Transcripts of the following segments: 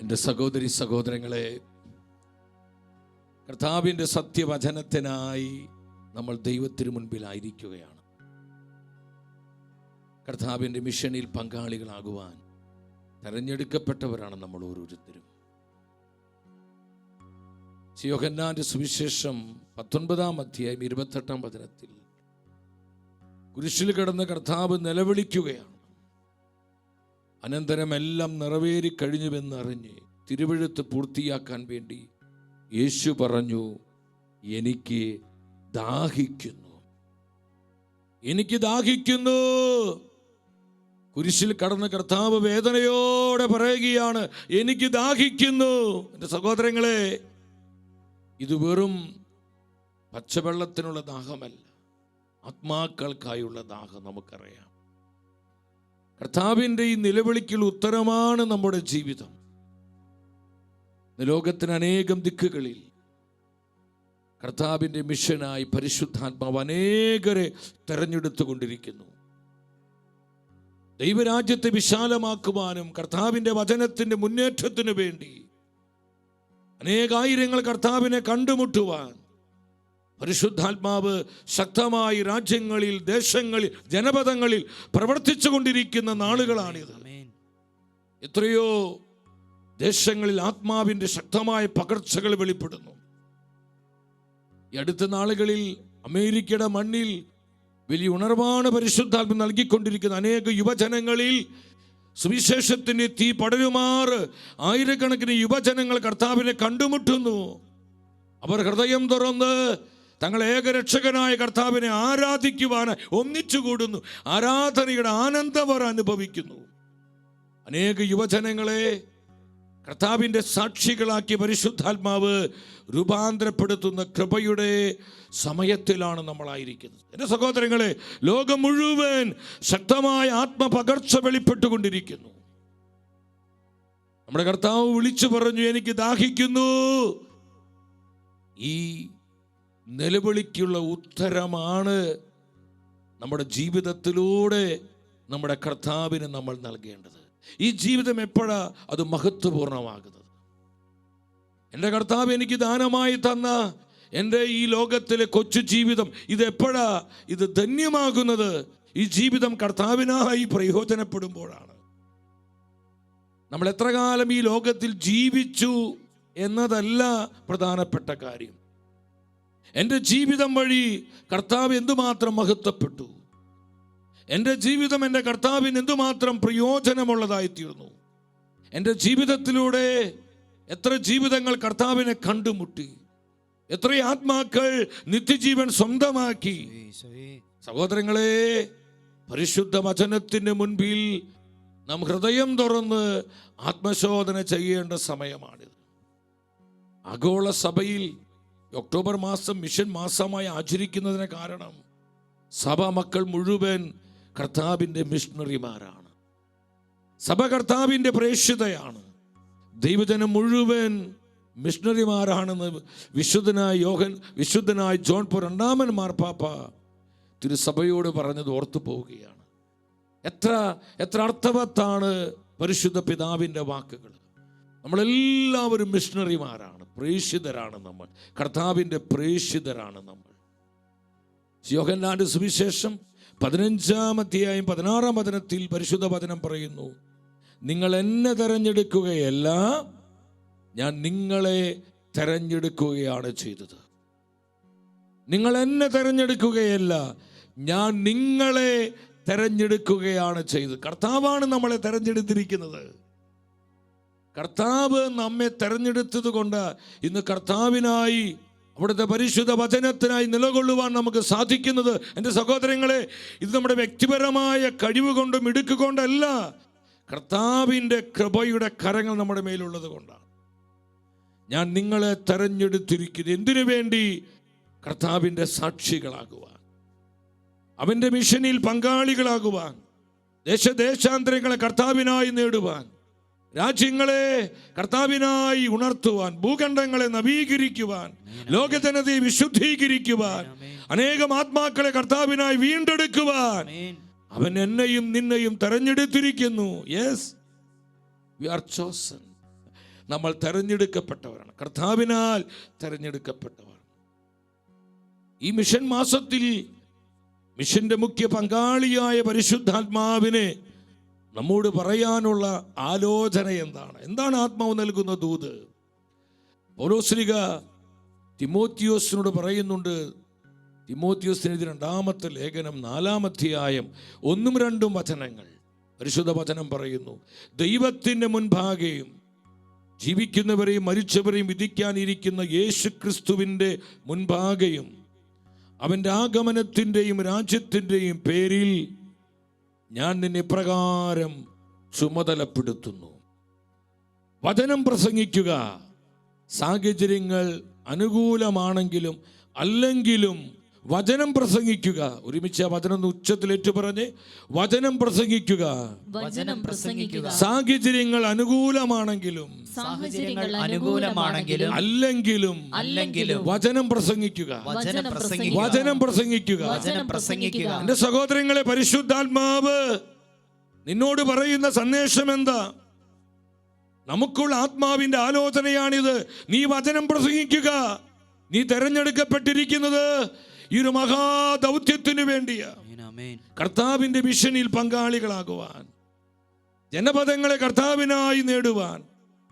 എൻ്റെ സഹോദരി സഹോദരങ്ങളെ, കർത്താവിൻ്റെ സത്യവചനത്തിനായി നമ്മൾ ദൈവത്തിന് മുൻപിലായിരിക്കുകയാണ്. കർത്താവിൻ്റെ മിഷനിൽ പങ്കാളികളാകുവാൻ തെരഞ്ഞെടുക്കപ്പെട്ടവരാണ് നമ്മൾ ഓരോരുത്തരും. യോഹന്നാന്റെ സുവിശേഷം 19-ാം അധ്യായം 28-ാം വചനത്തിൽ കുരിശിൽ കിടന്ന കർത്താവ് നിലവിളിക്കുകയാണ്. അനന്തരം എല്ലാം നിറവേറി കഴിഞ്ഞുവെന്നറിഞ്ഞ് തിരുവെഴുത്ത് പൂർത്തിയാക്കാൻ വേണ്ടി യേശു പറഞ്ഞു, എനിക്ക് ദാഹിക്കുന്നു, എനിക്ക് ദാഹിക്കുന്നു. കുരിശിൽ കടന്ന കർത്താവ് വേദനയോടെ പറയുകയാണ്, എനിക്ക് ദാഹിക്കുന്നു. എൻ്റെ സഹോദരങ്ങളെ, ഇത് വെറും പച്ചവെള്ളത്തിനുള്ള ദാഹമല്ല, ആത്മാക്കൾക്കായുള്ള ദാഹം നമുക്കറിയാം. കർത്താവിൻ്റെ ഈ നിലവിളിക്കുള്ള ഉത്തരമാണ് നമ്മുടെ ജീവിതം. ലോകത്തിന് അനേകം ദിക്കുകളിൽ കർത്താവിൻ്റെ മിഷനായി പരിശുദ്ധാത്മാവ് അനേകരെ തെരഞ്ഞെടുത്തുകൊണ്ടിരിക്കുന്നു. ദൈവരാജ്യത്തെ വിശാലമാക്കുവാനും കർത്താവിൻ്റെ വചനത്തിൻ്റെ മുന്നേറ്റത്തിനു വേണ്ടി അനേകായിരങ്ങൾ കർത്താവിനെ കണ്ടുമുട്ടുവാൻ പരിശുദ്ധാത്മാവ് ശക്തമായി രാജ്യങ്ങളിൽ, ദേശങ്ങളിൽ, ജനപദങ്ങളിൽ പ്രവർത്തിച്ചു കൊണ്ടിരിക്കുന്ന നാളുകളാണിത്. എത്രയോ ദേശങ്ങളിൽ ആത്മാവിൻ്റെ ശക്തമായ പകർച്ചകൾ വെളിപ്പെടുന്നു. ഈ അടുത്ത നാളുകളിൽ അമേരിക്കയുടെ മണ്ണിൽ വലിയ ഉണർവാണ് പരിശുദ്ധാത്മ നൽകിക്കൊണ്ടിരിക്കുന്ന അനേക യുവജനങ്ങളിൽ സുവിശേഷത്തിൻ്റെ തീ പടരുമാറ് ആയിരക്കണക്കിന് യുവജനങ്ങൾ കർത്താവിനെ കണ്ടുമുട്ടുന്നു. അവർ ഹൃദയം തുറന്ന് തങ്ങൾ ഏകരക്ഷകനായ കർത്താവിനെ ആരാധിക്കുവാൻ ഒന്നിച്ചുകൂടുന്നു. ആരാധനയുടെ ആനന്ദം അവർ അനുഭവിക്കുന്നു. അനേക യുവജനങ്ങളെ കർത്താവിൻ്റെ സാക്ഷികളാക്കി പരിശുദ്ധാത്മാവ് രൂപാന്തരപ്പെടുത്തുന്ന കൃപയുടെ സമയത്തിലാണ് നമ്മളായിരിക്കുന്നത്. എൻ്റെ സഹോദരങ്ങളെ, ലോകം മുഴുവൻ ശക്തമായ ആത്മപകർച്ച വെളിപ്പെട്ടുകൊണ്ടിരിക്കുന്നു. നമ്മുടെ കർത്താവ് വിളിച്ചു പറഞ്ഞു, എനിക്ക് ദാഹിക്കുന്നു. ഈ നിലവിളിക്കുള്ള ഉത്തരമാണ് നമ്മുടെ ജീവിതത്തിലൂടെ നമ്മുടെ കർത്താവിന് നമ്മൾ നൽകേണ്ടത്. ഈ ജീവിതം എപ്പോഴാ അത് മഹത്വപൂർണമാകുന്നത്? എൻ്റെ കർത്താവ് എനിക്ക് ദാനമായി തന്ന എൻ്റെ ഈ ലോകത്തിലെ കൊച്ചു ജീവിതം ഇതെപ്പോഴാ ഇത് ധന്യമാകുന്നത്? ഈ ജീവിതം കർത്താവിനായി പ്രയോജനപ്പെടുമ്പോഴാണ്. നമ്മൾ എത്ര കാലം ഈ ലോകത്തിൽ ജീവിച്ചു എന്നതല്ല പ്രധാനപ്പെട്ട കാര്യം. എൻ്റെ ജീവിതം വഴി കർത്താവ് എന്തുമാത്രം മഹത്വപ്പെട്ടു, എൻ്റെ ജീവിതം എൻ്റെ കർത്താവിന് എന്തുമാത്രം പ്രയോജനമുള്ളതായിത്തീർന്നു, എൻ്റെ ജീവിതത്തിലൂടെ എത്ര ജീവിതങ്ങൾ കർത്താവിനെ കണ്ടുമുട്ടി, എത്ര ആത്മാക്കൾ നിത്യജീവൻ സ്വന്തമാക്കി. സഹോദരങ്ങളെ, പരിശുദ്ധ വചനത്തിന് മുൻപിൽ നാം ഹൃദയം തുറന്ന് ആത്മശോധന ചെയ്യേണ്ട സമയമാണിത്. ആഗോള സഭയിൽ ഒക്ടോബർ മാസം മിഷൻ മാസമായി ആചരിക്കുന്നതിന് കാരണം സഭ മക്കൾ മുഴുവൻ കർത്താവിൻ്റെ മിഷണറിമാരാണ്. സഭ കർത്താവിൻ്റെ പ്രേക്ഷിതയാണ്. ദൈവജനം മുഴുവൻ മിഷണറിമാരാണെന്ന് വിശുദ്ധനായ ജോൺ പോൾ രണ്ടാമൻ മാർപ്പാപ്പ തിരുസഭയോട് പറഞ്ഞത് ഓർത്തു പോവുകയാണ്. എത്ര അർത്ഥവത്താണ് പരിശുദ്ധ പിതാവിൻ്റെ വാക്കുകൾ. നമ്മളെല്ലാവരും മിഷണറിമാരാണ്, പ്രേക്ഷിതരാണ്. നമ്മൾ കർത്താവിൻ്റെ പ്രേക്ഷിതരാണ്. നമ്മൾ യോഹന്നാന്റെ സുവിശേഷം 15-ാം അധ്യായം 16-ാം വചനത്തിൽ പരിശുദ്ധ വചനം പറയുന്നു, നിങ്ങൾ എന്നെ തെരഞ്ഞെടുക്കുകയല്ല, ഞാൻ നിങ്ങളെ തെരഞ്ഞെടുക്കുകയാണ് ചെയ്തത്. നിങ്ങൾ എന്നെ തെരഞ്ഞെടുക്കുകയല്ല, ഞാൻ നിങ്ങളെ തെരഞ്ഞെടുക്കുകയാണ് ചെയ്തത്. കർത്താവാണ് നമ്മളെ തെരഞ്ഞെടുത്തിരിക്കുന്നത്. കർത്താവ് നമ്മെ തെരഞ്ഞെടുത്തത് കൊണ്ട് ഇന്ന് കർത്താവിനായി, അവിടുത്തെ പരിശുദ്ധ വചനത്തിനായി നിലകൊള്ളുവാൻ നമുക്ക് സാധിക്കുന്നത്. എൻ്റെ സഹോദരങ്ങളെ, ഇത് നമ്മുടെ വ്യക്തിപരമായ കഴിവ് കൊണ്ടും മിടുക്ക് കൊണ്ടല്ല, കർത്താവിൻ്റെ കൃപയുടെ കരങ്ങൾ നമ്മുടെ മേലുള്ളത് കൊണ്ടാണ്. ഞാൻ നിങ്ങളെ തെരഞ്ഞെടുത്തിരിക്കുന്നത് എന്തിനു വേണ്ടി? കർത്താവിൻ്റെ സാക്ഷികളാകുവാൻ, അവൻ്റെ മിഷനിൽ പങ്കാളികളാകുവാൻ, ദേശാന്തരങ്ങളെ കർത്താവിനായി നേടുവാൻ, രാജ്യങ്ങളെ കർത്താവിനായി ഉണർത്തുവാൻ, ഭൂഖണ്ഡങ്ങളെ നവീകരിക്കുവാൻ, ലോകജനതയെ വിശുദ്ധീകരിക്കുവാൻ, അനേകം ആത്മാക്കളെ കർത്താവിനായി വീണ്ടെടുക്കുവാൻ അവൻ എന്നെയും നിന്നെയും തെരഞ്ഞെടുത്തിരിക്കുന്നു. Yes, we are chosen. നമ്മൾ തെരഞ്ഞെടുക്കപ്പെട്ടവരാണ്, കർത്താവിനാൽ തെരഞ്ഞെടുക്കപ്പെട്ടവർ. ഈ മിഷൻ മാസത്തിൽ മിഷന്റെ മുഖ്യ പങ്കാളിയായ പരിശുദ്ധാത്മാവിന് നമ്മോട് പറയാനുള്ള ആലോചന എന്താണ് ആത്മാവ് നൽകുന്ന ദൂത്? പൗലോസ്ലീഹ തിമോത്തിയോസിനോട് പറയുന്നുണ്ട്. തിമോത്തിയോസിനെതിരെ 2-ാമത്തെ ലേഖനം 4-ാം അധ്യായം 1-2 വചനങ്ങൾ പരിശുദ്ധ വചനം പറയുന്നു, ദൈവത്തിൻ്റെ മുൻപാകെയും ജീവിക്കുന്നവരെയും മരിച്ചവരെയും വിധിക്കാനിരിക്കുന്ന യേശു ക്രിസ്തുവിൻ്റെ മുൻപാകെയും അവൻ്റെ ആഗമനത്തിൻ്റെയും രാജ്യത്തിൻ്റെയും പേരിൽ ഞാൻ നിന്നെ പ്രകാരം ചുമതലപ്പെടുത്തുന്നു. വചനം പ്രസംഗിക്കുക. സാഹചര്യങ്ങൾ അനുകൂലമാണെങ്കിലും അല്ലെങ്കിലും വചനം പ്രസംഗിക്കുക. ഒരുമിച്ച് ആ വചനം ഉച്ചത്തിൽ ഏറ്റുപറഞ്ഞ് വചനം പ്രസംഗിക്കുക. സാഹചര്യങ്ങൾ അനുകൂലമാണെങ്കിലും അല്ലെങ്കിലും വചനം പ്രസംഗിക്കുക. വചനം പ്രസംഗിക്കുക. എന്റെ സഹോദരങ്ങളെ, പരിശുദ്ധാത്മാവ് നിന്നോട് പറയുന്ന സന്ദേശം എന്താ? നമുക്കുള്ള ആത്മാവിന്റെ ആലോചനയാണിത്. നീ വചനം പ്രസംഗിക്കുക. നീ തെരഞ്ഞെടുക്കപ്പെട്ടിരിക്കുന്നത് ഈ ഒരു മഹാദൗത്യത്തിനു വേണ്ടിയാ. കർത്താവിന്റെ മിഷനിൽ പങ്കാളികളാകുവാൻ, ജനപദങ്ങളെ കർത്താവിനായി നേടുവാൻ,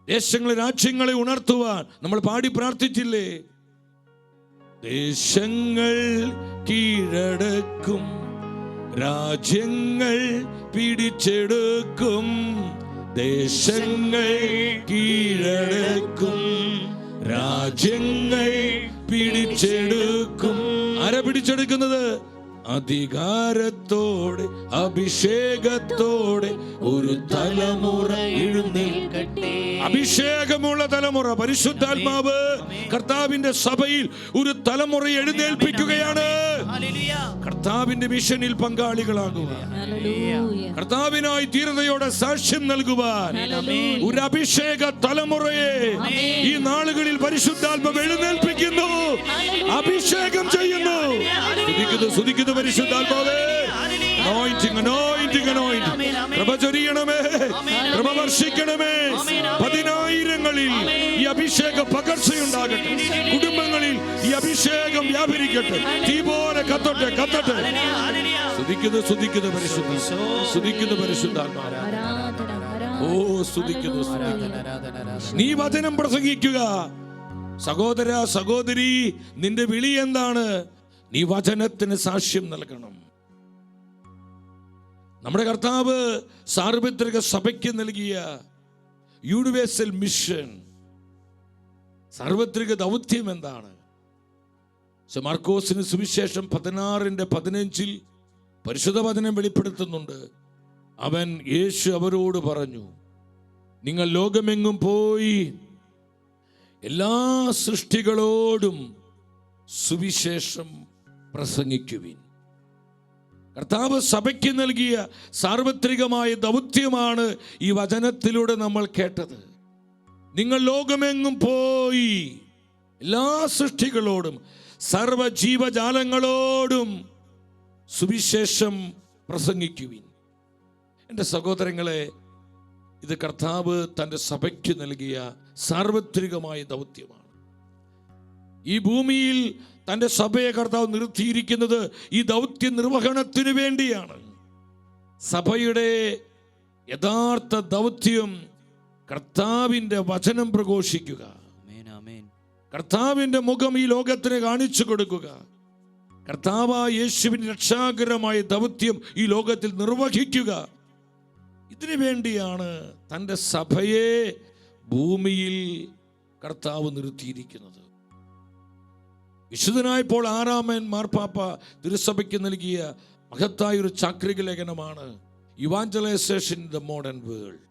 ദേശങ്ങളെ രാജ്യങ്ങളെ ഉണർത്തുവാൻ. നമ്മൾ പാടി പ്രാർത്ഥിച്ചില്ലേ? ദേശങ്ങൾ കീഴടക്കും, രാജ്യങ്ങൾ പിടിച്ചെടുക്കും. ദേശങ്ങൾ കീഴടക്കും, രാജ്യങ്ങൾ പിടിച്ചെടുക്കും. ആരാ പിടിച്ചെടുക്കുന്നത്? അധികാരത്തോടെ അഭിഷേകത്തോടെ ഒരു തലമുറ എഴുന്നേൽക്കട്ടെ. അഭിഷേകമുള്ള തലമുറ. പരിശുദ്ധാത്മാവ് കർത്താവിന്റെ സഭയിൽ ഒരു തലമുറ എഴുന്നേൽപ്പിക്കുകയാണ്. കർത്താവിന്റെ മിഷനിൽ പങ്കാളികളാകുവാൻ, കർത്താവിനായി ധീരതയോടെ സാക്ഷ്യം നൽകുവാൻ ഒരു അഭിഷേക തലമുറയെ ഈ നാളുകളിൽ പരിശുദ്ധാത്മാവ് എഴുന്നേൽപ്പിക്കുന്നു, അഭിഷേകം ചെയ്യുന്നു. സ്തുതിക്കുന്നു പരിശുദ്ധാത്മാവേ. കൃപ ചൊരിയണമേ, കൃപ വർഷിക്കണമേ. 10,000ങ്ങളിൽ ഈ അഭിഷേക പകർച്ചയുണ്ടാകട്ടെ. കുടുംബങ്ങളിൽ ഈ അഭിഷേകം വ്യാപരിക്കട്ടെ. തീ പോലെ കത്തട്ടെ. സ്തുതിക്കുന്നു പരിശുദ്ധാത്മാവേ. ഓ സ്തുതിക്കുന്നു. നീ വചനം പ്രസംഗിക്കുക. സഹോദര സഹോദരി, നിന്റെ വിളി എന്താണ്? നീ വചനത്തിന് സാക്ഷ്യം നൽകണം. നമ്മുടെ കർത്താവ് സാർവത്രിക സഭയ്ക്ക് നൽകിയ യൂണിവേഴ്സൽ മിഷൻ, സാർവത്രിക ദൗത്യം എന്താണ്? മാർക്കോസിന് സുവിശേഷം 16:15 പരിശുദ്ധ വചനം വെളിപ്പെടുത്തുന്നുണ്ട്. യേശു അവരോട് പറഞ്ഞു, നിങ്ങൾ ലോകമെങ്ങും പോയി എല്ലാ സൃഷ്ടികളോടും സുവിശേഷം പ്രസംഗിക്കുവിൻ. കർത്താവ് സഭയ്ക്ക് നൽകിയ സാർവത്രികമായ ദൗത്യമാണ് ഈ വചനത്തിലൂടെ നമ്മൾ കേട്ടത്. നിങ്ങൾ ലോകമെങ്ങും പോയി എല്ലാ സൃഷ്ടികളോടും സർവ്വജീവജാലങ്ങളോടും സുവിശേഷം പ്രസംഗിക്കുവിൻ. എൻ്റെ സഹോദരങ്ങളെ, ഇത് കർത്താവ് തൻ്റെ സഭയ്ക്ക് നൽകിയ സാർവത്രികമായ ദൗത്യമാണ്. ഈ ഭൂമിയിൽ തൻ്റെ സഭയെ കർത്താവ് നിർത്തിയിരിക്കുന്നത് ഈ ദൗത്യ നിർവഹണത്തിനു വേണ്ടിയാണ്. സഭയുടെ യഥാർത്ഥ ദൗത്യം കർത്താവിൻ്റെ വചനം പ്രഘോഷിക്കുക, കർത്താവിൻ്റെ മുഖം ഈ ലോകത്തിന് കാണിച്ചു കൊടുക്കുക, കർത്താവായ യേശുവിൻ്റെ രക്ഷാകരമായ ദൗത്യം ഈ ലോകത്തിൽ നിർവഹിക്കുക. ഇതിനു വേണ്ടിയാണ് തൻ്റെ സഭയെ ഭൂമിയിൽ കർത്താവ് നിർത്തിയിരിക്കുന്നത്. വിശുദ്ധനായ പോൾ 6-ാമൻ മാർപ്പാപ്പ തിരുസഭയ്ക്ക് നൽകിയ മഹത്തായ ഒരു ചാക്രിക ലേഖനമാണ് evangelization in the modern world.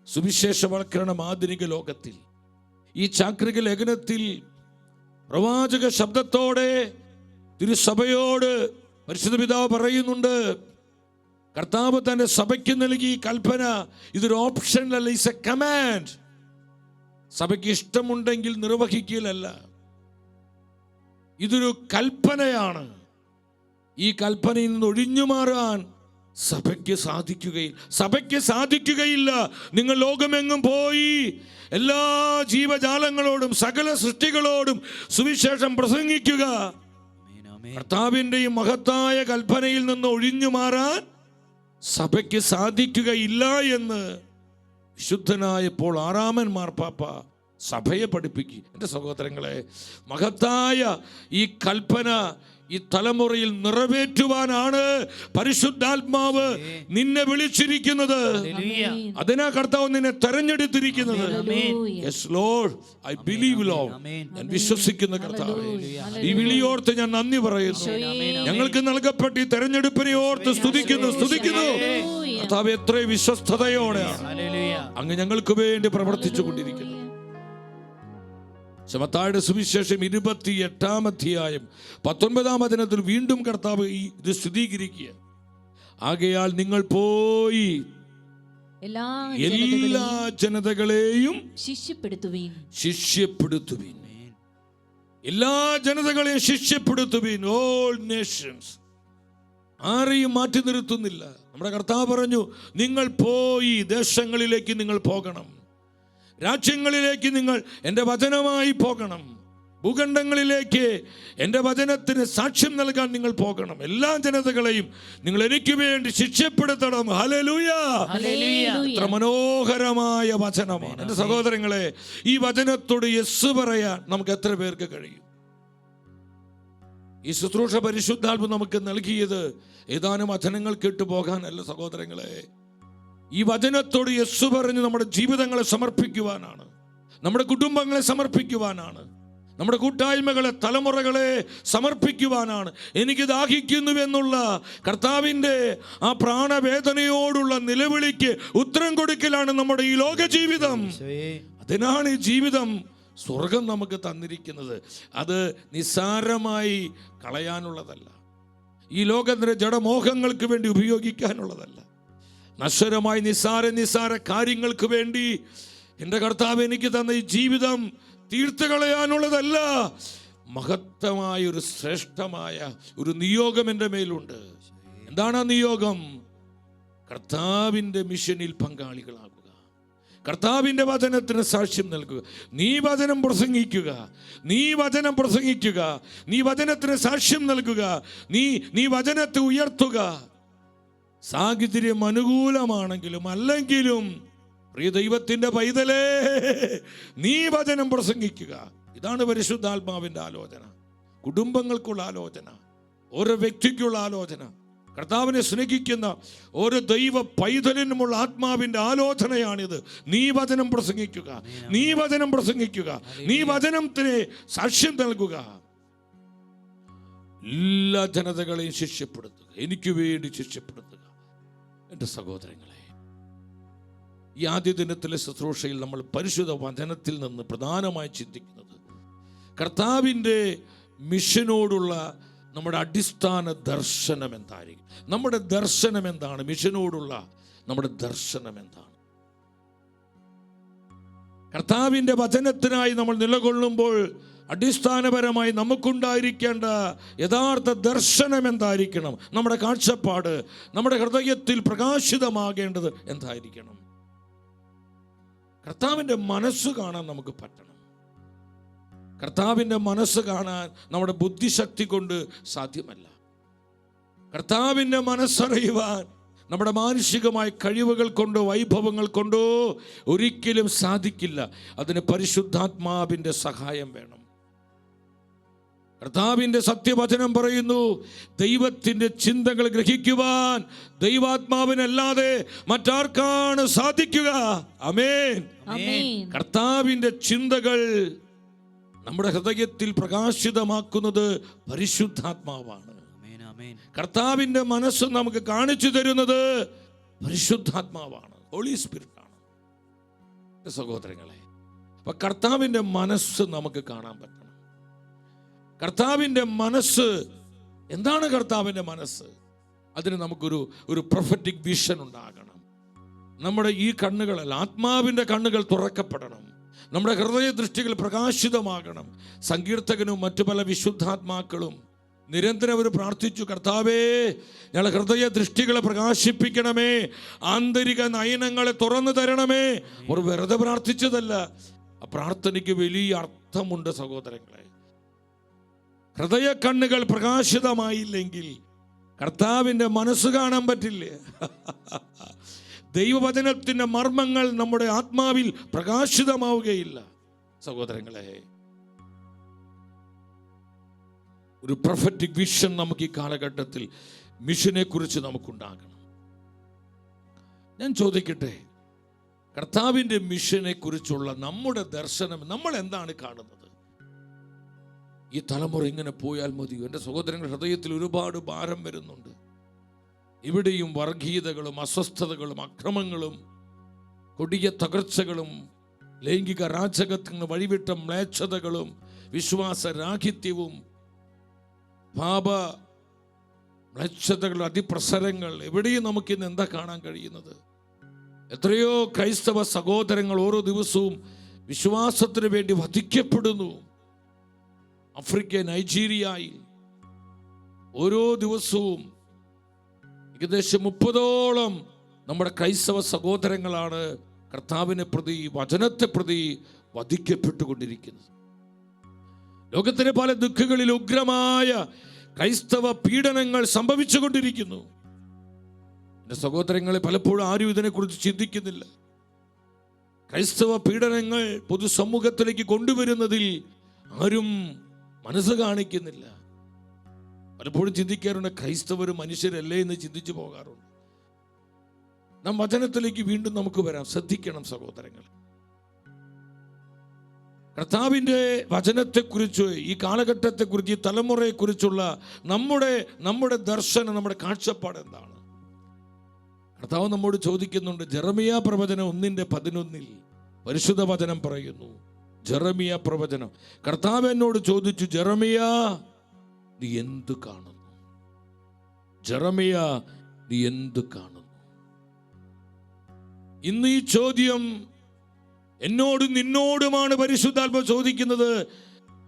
സുവിശേഷവൽക്കരണം ആധുനിക ലോകത്തിൽ. ഈ ചാക്രിക ലേഖനത്തിൽ പ്രവാചക ശബ്ദത്തോടെ തിരുസഭയോട് പരിശുദ്ധ പിതാവ് പറയുന്നുണ്ട്, കർത്താവ് തന്റെ സഭയ്ക്ക് നൽകി കൽപ്പന. ഇതൊരു ഓപ്ഷൻ അല്ല, ഇറ്റ്സ് എ കമാൻഡ്. സഭയ്ക്ക് ഇഷ്ടമുണ്ടെങ്കിൽ നിർവഹിക്കലല്ല, ഇതൊരു കൽപ്പനയാണ്. ഈ കൽപ്പനയിൽ നിന്ന് ഒഴിഞ്ഞു മാറാൻ സഭയ്ക്ക് സാധിക്കുകയില്ല. നിങ്ങൾ ലോകമെങ്ങും പോയി എല്ലാ ജീവജാലങ്ങളോടും സകല സൃഷ്ടികളോടും സുവിശേഷം പ്രസംഗിക്കുക. കർത്താവിൻ്റെയും മഹത്തായ കൽപ്പനയിൽ നിന്ന് ഒഴിഞ്ഞു മാറാൻ സഭയ്ക്ക് സാധിക്കുകയില്ല എന്ന് വിശുദ്ധനായ പോൾ 6 മാർപ്പാപ്പ സഭയെ പഠിപ്പിക്കുക. എൻ്റെ സഹോദരങ്ങളെ, മഹത്തായ ഈ കൽപ്പന ഈ തലമുറയിൽ നിറവേറ്റുവാനാണ് പരിശുദ്ധാത്മാവ് നിന്നെ വിളിച്ചിരിക്കുന്നത്. അതിനാ കർത്താവ് നിന്നെ തെരഞ്ഞെടുത്തിരിക്കുന്നത്. Yes Lord, I believe Lord. ഞാൻ വിശ്വസിക്കുന്ന കർത്താവേ, ഈ വിളിയോർത്ത് ഞാൻ നന്ദി പറയുന്നു. ഞങ്ങൾക്ക് നൽകപ്പെട്ട ഈ തെരഞ്ഞെടുപ്പിനെ ഓർത്ത് സ്തുതിക്കുന്നു. കർത്താവ് എത്ര വിശ്വസ്തയോടെയാണ് അങ്ങ് ഞങ്ങൾക്ക് വേണ്ടി പ്രവർത്തിച്ചു കൊണ്ടിരിക്കുന്നത്. മത്തായിയുടെ സുവിശേഷം 28-ാം അധ്യായം 19-ാം വചനത്തിൽ വീണ്ടും കർത്താവ് ഇത് സ്ഥിരീകരിക്കുക. ആകയാൽ നിങ്ങൾ പോയി എല്ലാ ജനതകളെയും ശിഷ്യപ്പെടുത്തുവിൻ. എല്ലാ ജനതകളെയും ശിഷ്യപ്പെടുത്തുവിൻ. All Nations. ആരെയും മാറ്റി നിർത്തുന്നില്ല. നമ്മുടെ കർത്താവ് പറഞ്ഞു, നിങ്ങൾ പോയി ദേശങ്ങളിലേക്ക് നിങ്ങൾ പോകണം, രാജ്യങ്ങളിലേക്ക് നിങ്ങൾ എൻ്റെ വചനമായി പോകണം, ഭൂഖണ്ഡങ്ങളിലേക്ക് എൻ്റെ വചനത്തിന് സാക്ഷ്യം നൽകാൻ നിങ്ങൾ പോകണം. എല്ലാ ജനതകളെയും നിങ്ങൾ എനിക്ക് വേണ്ടി ശിക്ഷപ്പെടുത്തണം. ഹല്ലേലൂയ! എത്ര മനോഹരമായ വചനമാണ് എൻ്റെ സഹോദരങ്ങളെ. ഈ വചനത്തോട് യെസ് പറയാൻ നമുക്ക് എത്ര പേർക്ക് കഴിയും? ഈ ശുശ്രൂഷ പരിശുദ്ധാത്മ നമുക്ക് നൽകിയത് ഏതാനും വചനങ്ങൾ കേട്ടു പോകാനല്ല സഹോദരങ്ങളെ. ഈ വചനത്തോട് യെസ് പറഞ്ഞ് നമ്മുടെ ജീവിതങ്ങളെ സമർപ്പിക്കുവാനാണ്, നമ്മുടെ കുടുംബങ്ങളെ സമർപ്പിക്കുവാനാണ്, നമ്മുടെ കൂട്ടായ്മകളെ, തലമുറകളെ സമർപ്പിക്കുവാനാണ്. എനിക്ക് ദാഹിക്കുന്നുവെന്നുള്ള കർത്താവിൻ്റെ ആ പ്രാണവേദനയോടുള്ള നിലവിളിക്ക് ഉത്തരം കൊടുക്കലാണ് നമ്മുടെ ഈ ലോക ജീവിതം. അതിനാണ് ഈ ജീവിതം സ്വർഗം നമുക്ക് തന്നിരിക്കുന്നത്. അത് നിസ്സാരമായി കളയാനുള്ളതല്ല, ഈ ലോകത്തിൻ്റെ ജഡമോഹങ്ങൾക്ക് വേണ്ടി ഉപയോഗിക്കാനുള്ളതല്ല, നശ്വരമായി നിസ്സാര കാര്യങ്ങൾക്ക് വേണ്ടി എൻ്റെ കർത്താവ് എനിക്ക് തന്ന ഈ ജീവിതം തീർത്തു കളയാനുള്ളതല്ല. മഹത്തമായ ഒരു ശ്രേഷ്ഠമായ ഒരു നിയോഗം എൻ്റെ മേലുണ്ട്. എന്താണ് ആ നിയോഗം? കർത്താവിൻ്റെ മിഷനിൽ പങ്കാളികളാകുക, കർത്താവിൻ്റെ വചനത്തിന് സാക്ഷ്യം നൽകുക. നീ വചനം പ്രസംഗിക്കുക, നീ വചനത്തിന് സാക്ഷ്യം നൽകുക, നീ വചനത്തെ ഉയർത്തുക. സാഹചര്യം അനുകൂലമാണെങ്കിലും അല്ലെങ്കിലും പ്രിയ ദൈവത്തിൻ്റെ പൈതലേ, നീ വചനം പ്രസംഗിക്കുക. ഇതാണ് പരിശുദ്ധാത്മാവിൻ്റെ ആലോചന. കുടുംബങ്ങൾക്കുള്ള ആലോചന, ഓരോ വ്യക്തിക്കുള്ള ആലോചന, കർത്താവിനെ സ്നേഹിക്കുന്ന ഓരോ ദൈവ പൈതലിനുമുള്ള ആത്മാവിൻ്റെ ആലോചനയാണിത്. നീ വചനം പ്രസംഗിക്കുക, നീ വചനത്തിന് സാക്ഷ്യം നൽകുക. എല്ലാ ജനതകളെയും ശിഷ്യപ്പെടുത്തുക, എനിക്ക് വേണ്ടി ശിഷ്യപ്പെടുത്തുക. എൻ്റെ സഹോദരങ്ങളെ, ഈ ആദ്യ ദിനത്തിലെ ശുശ്രൂഷയിൽ നമ്മൾ പരിശുദ്ധ വചനത്തിൽ നിന്ന് പ്രധാനമായി ചിന്തിക്കുന്നത് കർത്താവിൻ്റെ മിഷനോടുള്ള നമ്മുടെ അടിസ്ഥാന ദർശനം എന്തായിരിക്കും? നമ്മുടെ ദർശനം എന്താണ്? മിഷനോടുള്ള നമ്മുടെ ദർശനം എന്താണ്? കർത്താവിൻ്റെ വചനത്തിനായി നമ്മൾ നിലകൊള്ളുമ്പോൾ അടിസ്ഥാനപരമായി നമുക്കുണ്ടായിരിക്കേണ്ട യഥാർത്ഥ ദർശനം എന്തായിരിക്കണം? നമ്മുടെ കാഴ്ചപ്പാട്, നമ്മുടെ ഹൃദയത്തിൽ പ്രകാശിതമാകേണ്ടത് എന്തായിരിക്കണം? കർത്താവിൻ്റെ മനസ്സ് കാണാൻ നമുക്ക് പറ്റണം. കർത്താവിൻ്റെ മനസ്സ് കാണാൻ നമ്മുടെ ബുദ്ധിശക്തി കൊണ്ട് സാധ്യമല്ല. കർത്താവിൻ്റെ മനസ്സറിയുവാൻ നമ്മുടെ മാനുഷികമായ കഴിവുകൾ കൊണ്ടോ വൈഭവങ്ങൾ കൊണ്ടോ ഒരിക്കലും സാധിക്കില്ല. അതിന് പരിശുദ്ധാത്മാവിൻ്റെ സഹായം വേണം. കർത്താവിൻ്റെ സത്യവചനം പറയുന്നു, ദൈവത്തിൻ്റെ ചിന്തകൾ ഗ്രഹിക്കുവാൻ ദൈവാത്മാവിനല്ലാതെ മറ്റാർക്കാണ് സാധിക്കുക? ആമേൻ. കർത്താവിൻ്റെ ചിന്തകൾ നമ്മുടെ ഹൃദയത്തിൽ പ്രകാശിതമാക്കുന്നത് പരിശുദ്ധാത്മാവാണ്. കർത്താവിൻ്റെ മനസ്സ് നമുക്ക് കാണിച്ചു തരുന്നത് പരിശുദ്ധാത്മാവാണ്, ഹോളി സ്പിരിറ്റാണ്. സഹോദരങ്ങളെ, അപ്പൊ കർത്താവിൻ്റെ മനസ്സ് നമുക്ക് കാണാൻ പറ്റണം. കർത്താവിൻ്റെ മനസ്സ് എന്താണ്? കർത്താവിൻ്റെ മനസ്സ്, അതിന് നമുക്കൊരു പ്രൊഫറ്റിക് വിഷൻ ഉണ്ടാകണം. നമ്മുടെ ഈ കണ്ണുകളല്ല, ആത്മാവിൻ്റെ കണ്ണുകൾ തുറക്കപ്പെടണം. നമ്മുടെ ഹൃദയ ദൃഷ്ടികൾ പ്രകാശിതമാകണം. സങ്കീർത്തകനും മറ്റു പല വിശുദ്ധാത്മാക്കളും നിരന്തരം അവർ പ്രാർത്ഥിച്ചു, കർത്താവേ ഞങ്ങളുടെ ഹൃദയ ദൃഷ്ടികളെ പ്രകാശിപ്പിക്കണമേ, ആന്തരിക നയനങ്ങളെ തുറന്നു തരണമേ. അവർ വെറുതെ പ്രാർത്ഥിച്ചതല്ല, ആ പ്രാർത്ഥനയ്ക്ക് വലിയ അർത്ഥമുണ്ട് സഹോദരങ്ങളെ. ഹൃദയ കണ്ണുകൾ പ്രകാശിതമായില്ലെങ്കിൽ കർത്താവിൻ്റെ മനസ്സ് കാണാൻ പറ്റില്ല. ദൈവവചനത്തിൻ്റെ മർമ്മങ്ങൾ നമ്മുടെ ആത്മാവിൽ പ്രകാശിതമാവുകയില്ല. സഹോദരങ്ങളെ, ഒരു പ്രൊഫറ്റിക് വിഷൻ നമുക്ക് ഈ കാലഘട്ടത്തിൽ മിഷനെ കുറിച്ച് നമുക്കുണ്ടാകണം. ഞാൻ ചോദിക്കട്ടെ, കർത്താവിൻ്റെ മിഷനെ കുറിച്ചുള്ള നമ്മുടെ ദർശനം, നമ്മൾ എന്താണ് കാണുന്നത്? ഈ തലമുറ ഇങ്ങനെ പോയാൽ മതിയോ? എൻ്റെ സഹോദരങ്ങളുടെ ഹൃദയത്തിൽ ഒരുപാട് ഭാരം വരുന്നുണ്ട്. ഇവിടെയും വർഗീയതകളും അസ്വസ്ഥതകളും അക്രമങ്ങളും കൊടിയ തകർച്ചകളും ലൈംഗിക അരാജകത്വങ്ങളും വഴിവിട്ട മ്ലേച്ഛതകളും വിശ്വാസരാഹിത്യവും പാപ മ്ലേച്ഛതകളുടെ അതിപ്രസരങ്ങൾ, എവിടെയും നമുക്കിന്ന് എന്താ കാണാൻ കഴിയുന്നത്? എത്രയോ ക്രൈസ്തവ സഹോദരങ്ങൾ ഓരോ ദിവസവും വിശ്വാസത്തിന് വേണ്ടി വധിക്കപ്പെടുന്നു. ആഫ്രിക്ക, നൈജീരിയയിൽ ഓരോ ദിവസവും ഏകദേശം 30ഓളം നമ്മുടെ ക്രൈസ്തവ സഹോദരങ്ങളാണ് കർത്താവിനെ പ്രതി, വചനത്തെ പ്രതി വധിക്കപ്പെട്ടുകൊണ്ടിരിക്കുന്നത്. ലോകത്തിലെ പല ദിക്കുകളിൽ ഉഗ്രമായ ക്രൈസ്തവ പീഡനങ്ങൾ സംഭവിച്ചുകൊണ്ടിരിക്കുന്നു. എൻ്റെ സഹോദരങ്ങളെ, പലപ്പോഴും ആരും ഇതിനെക്കുറിച്ച് ചിന്തിക്കുന്നില്ല. ക്രൈസ്തവ പീഡനങ്ങൾ പൊതുസമൂഹത്തിലേക്ക് കൊണ്ടുവരുന്നതിൽ ആരും മനസ്സ് കാണിക്കുന്നില്ല. പലപ്പോഴും ചിന്തിക്കാറുണ്ട്, ക്രൈസ്തവർ മനുഷ്യരല്ലേ എന്ന് ചിന്തിച്ചു പോകാറുണ്ട്. നാം വചനത്തിലേക്ക് വീണ്ടും നമുക്ക് വരാം. ശ്രദ്ധിക്കണം സഹോദരങ്ങൾ, കർത്താവിൻ്റെ വചനത്തെക്കുറിച്ച്, ഈ കാലഘട്ടത്തെക്കുറിച്ച്, ഈ തലമുറയെക്കുറിച്ചുള്ള നമ്മുടെ ദർശനം, നമ്മുടെ കാഴ്ചപ്പാട് എന്താണ്? കർത്താവ് നമ്മോട് ചോദിക്കുന്നുണ്ട്. ജെറമിയ പ്രവചനം 1:11 പരിശുദ്ധ വചനം പറയുന്നു. ജെറമിയ പ്രവചനം, കർത്താവ് എന്നോട് ചോദിച്ചു, ജെറമിയ നീ എന്ത് കാണുന്നു? ജെറമിയ നീ എന്ത് കാണുന്നു? ഇന്ന് ഈ ചോദ്യം എന്നോടും നിന്നോടുമാണ് പരിശുദ്ധാത്മാവ് ചോദിക്കുന്നത്.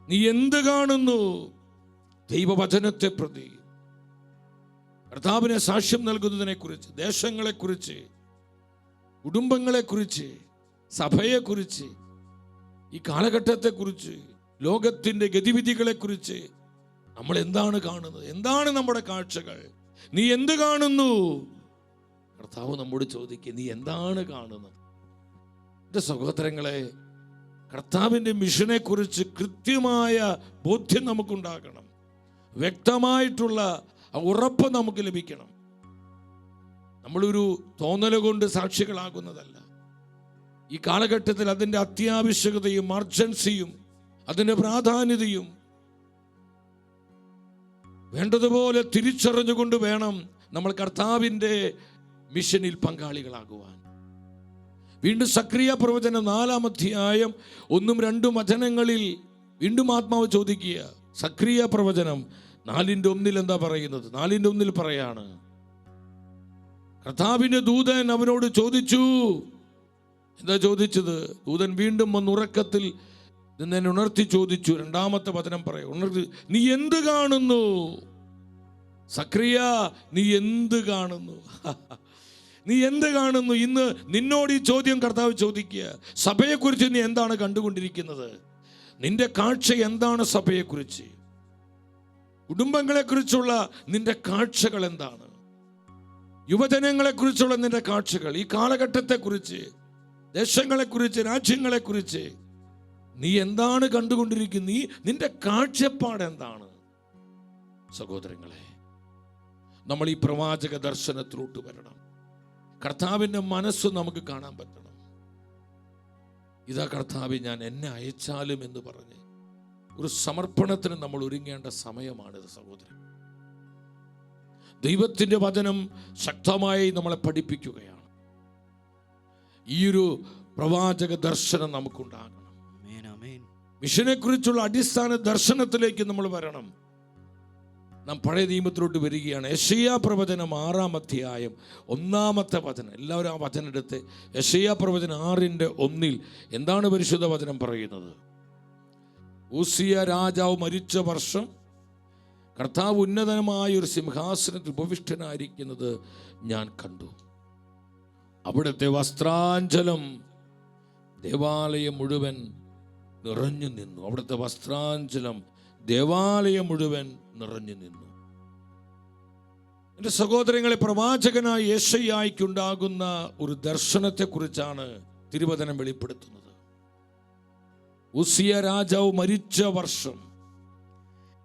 നീ എന്ത് കാണുന്നു? ദൈവവചനത്തെ പ്രതി, കർത്താവിനെ സാക്ഷ്യം നൽകുന്നതിനെക്കുറിച്ച്, ദേശങ്ങളെക്കുറിച്ച്, കുടുംബങ്ങളെക്കുറിച്ച്, സഭയെക്കുറിച്ച്, ഈ കാലഘട്ടത്തെക്കുറിച്ച്, ലോകത്തിൻ്റെ ഗതിവിധികളെക്കുറിച്ച് നമ്മൾ എന്താണ് കാണുന്നത്? എന്താണ് നമ്മുടെ കാഴ്ചകൾ? നീ എന്ത് കാണുന്നു? കർത്താവ് നമ്മോട് ചോദിക്കുക, നീ എന്താണ് കാണുന്നത്? എൻ്റെ സഹോദരങ്ങളെ, കർത്താവിൻ്റെ മിഷനെ കുറിച്ച് കൃത്യമായ ബോധ്യം നമുക്കുണ്ടാകണം. വ്യക്തമായിട്ടുള്ള ഉറപ്പ് നമുക്ക് ലഭിക്കണം. നമ്മളൊരു തോന്നൽ കൊണ്ട് സാക്ഷികളാകുന്നതല്ല. ഈ കാലഘട്ടത്തിൽ അതിൻ്റെ അത്യാവശ്യകതയും അർജൻസിയും അതിൻ്റെ പ്രാധാന്യതയും വേണ്ടതുപോലെ തിരിച്ചറിഞ്ഞുകൊണ്ട് വേണം നമ്മൾ കർത്താവിൻ്റെ മിഷനിൽ പങ്കാളികളാകുവാൻ. വീണ്ടും സക്രിയ പ്രവചനം 4-ാം അധ്യായം 1-2 വചനങ്ങളിൽ വീണ്ടും ആത്മാവ് ചോദിക്കുക. സക്രിയ പ്രവചനം 4:1 എന്താ പറയുന്നത്? 4:1 പറയാണ്, കർത്താവിൻ്റെ ദൂതൻ അവനോട് ചോദിച്ചു. എന്താ ചോദിച്ചത്? ദൂതൻ വീണ്ടും വന്ന് ഉറക്കത്തിൽ നിന്നെ ഉണർത്തി ചോദിച്ചു. 2-ാമത്തെ വചനം പറയാം, ഉണർത്തി, നീ എന്ത് കാണുന്നു? സക്രിയ, നീ എന്ത് കാണുന്നു? നീ എന്ത് കാണുന്നു? ഇന്ന് നിന്നോട് ഈ ചോദ്യം കർത്താവ് ചോദിക്കുക. സഭയെക്കുറിച്ച് നീ എന്താണ് കണ്ടുകൊണ്ടിരിക്കുന്നത്? നിന്റെ കാഴ്ച എന്താണ് സഭയെക്കുറിച്ച്? കുടുംബങ്ങളെക്കുറിച്ചുള്ള നിന്റെ കാഴ്ചകൾ എന്താണ്? യുവജനങ്ങളെക്കുറിച്ചുള്ള നിന്റെ കാഴ്ചകൾ, ഈ കാലഘട്ടത്തെക്കുറിച്ച്, ദേശങ്ങളെക്കുറിച്ച്, രാജ്യങ്ങളെക്കുറിച്ച് നീ എന്താണ് കണ്ടുകൊണ്ടിരിക്കുന്നത്? നിന്റെ കാഴ്ചപ്പാട് എന്താണ്? സഹോദരങ്ങളെ, നമ്മൾ ഈ പ്രവാചക ദർശനത്തിലോട്ട് വരണം. കർത്താവിൻ്റെ മനസ്സ് നമുക്ക് കാണാൻ പറ്റണം. ഇതാ കർത്താവ്, ഞാൻ എന്നെ അയച്ചാലും എന്ന് പറഞ്ഞ് ഒരു സമർപ്പണത്തിന് നമ്മൾ ഒരുങ്ങേണ്ട സമയമാണിത് സഹോദരൻ. ദൈവത്തിൻ്റെ വചനം ശക്തമായി നമ്മളെ പഠിപ്പിക്കുകയാണ്. ഈ ഒരു പ്രവാചക ദർശനം നമുക്കുണ്ടാകണം. മിഷനെ കുറിച്ചുള്ള അടിസ്ഥാന ദർശനത്തിലേക്ക് നമ്മൾ വരണം. നാം പഴയ നിയമത്തിലോട്ട് വരികയാണ്. യെശയ്യാ പ്രവചനം 6-ാം അധ്യായം 1-ാമത്തെ വചനം. എല്ലാവരും ആ വചനം എടുത്ത്, യെശയ്യാ പ്രവചനം 6:1 എന്താണ് പരിശുദ്ധ വചനം പറയുന്നത്? ഉസിയ രാജാവ് മരിച്ച വർഷം കർത്താവ് ഉന്നതമായ ഒരു സിംഹാസനത്തിൽ ഉപവിഷ്ടനായിരിക്കുന്നത് ഞാൻ കണ്ടു. അവിടുത്തെ വസ്ത്രാഞ്ചലം ദേവാലയം മുഴുവൻ നിറഞ്ഞു നിന്നു. അവിടുത്തെ വസ്ത്രാഞ്ചലം ദേവാലയം മുഴുവൻ നിറഞ്ഞു നിന്നു. എൻ്റെ സഹോദരങ്ങളെ, പ്രവാചകനായ യെശയ്യായ്ക്കുണ്ടാകുന്ന ഒരു ദർശനത്തെക്കുറിച്ചാണ് തിരുവചനം വെളിപ്പെടുത്തുന്നത്. ഉസിയ രാജാവ് മരിച്ച വർഷം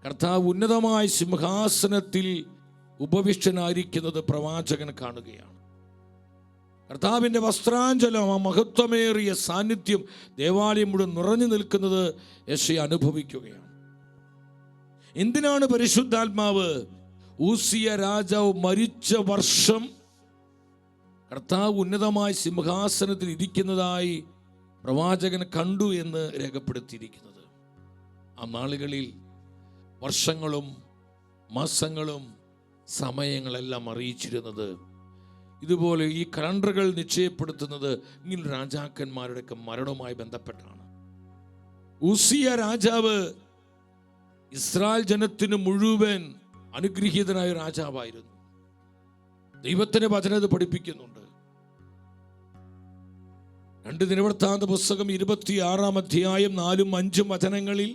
കർത്താവ് ഉന്നതമായ സിംഹാസനത്തിൽ ഉപവിഷ്ടനായിരിക്കുന്നത് പ്രവാചകൻ കാണുകയാണ്. കർത്താവിൻ്റെ വസ്ത്രാഞ്ചലം, ആ മഹത്വമേറിയ സാന്നിധ്യം ദേവാലയം മുഴുവൻ നിറഞ്ഞു നിൽക്കുന്നത് യെശയ്യാ അനുഭവിക്കുകയാണ്. എന്തിനാണ് പരിശുദ്ധാത്മാവ് ഉസിയ രാജാവ് മരിച്ച വർഷം കർത്താവ് ഉന്നതമായ സിംഹാസനത്തിൽ ഇരിക്കുന്നതായി പ്രവാചകൻ കണ്ടു എന്ന് രേഖപ്പെടുത്തിയിരിക്കുന്നത്? ആ നാളുകളിൽ വർഷങ്ങളും മാസങ്ങളും സമയങ്ങളെല്ലാം അറിയിച്ചിരുന്നത് ഇതുപോലെ ഈ കലണ്ടറുകൾ നിശ്ചയപ്പെടുത്തുന്നത് ഇങ്ങനെ രാജാക്കന്മാരുടെയൊക്കെ മരണവുമായി ബന്ധപ്പെട്ടാണ്. ഉസിയ രാജാവ് ഇസ്രായേൽ ജനത്തിന് മുഴുവൻ അനുഗ്രഹീതനായ രാജാവായിരുന്നു. ദൈവത്തിന്റെ വചനം പഠിപ്പിക്കുന്നുണ്ട്. 2 ദിനവൃത്താന്ത പുസ്തകം 26 അധ്യായം 4-5 വചനങ്ങളിൽ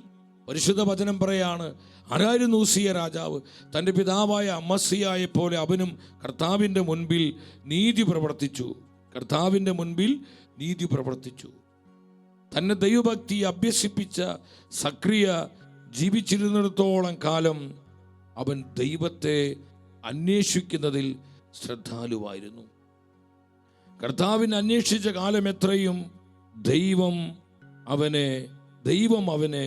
പരിശുദ്ധ വചനം പറയാണ്, ആരായിരുന്നു ഉസിയ രാജാവ്? തൻ്റെ പിതാവായ അമസ്യായെ പോലെ അവനും കർത്താവിൻ്റെ മുൻപിൽ നീതി പ്രവർത്തിച്ചു. കർത്താവിൻ്റെ മുൻപിൽ നീതി പ്രവർത്തിച്ചു. തന്നെ ദൈവഭക്തി അഭ്യസിപ്പിച്ച സക്രിയ ജീവിച്ചിരുന്നിടത്തോളം കാലം അവൻ ദൈവത്തെ അന്വേഷിക്കുന്നതിൽ ശ്രദ്ധാലുവായിരുന്നു. കർത്താവിനെ അന്വേഷിച്ച കാലം എത്രയും ദൈവം അവനെ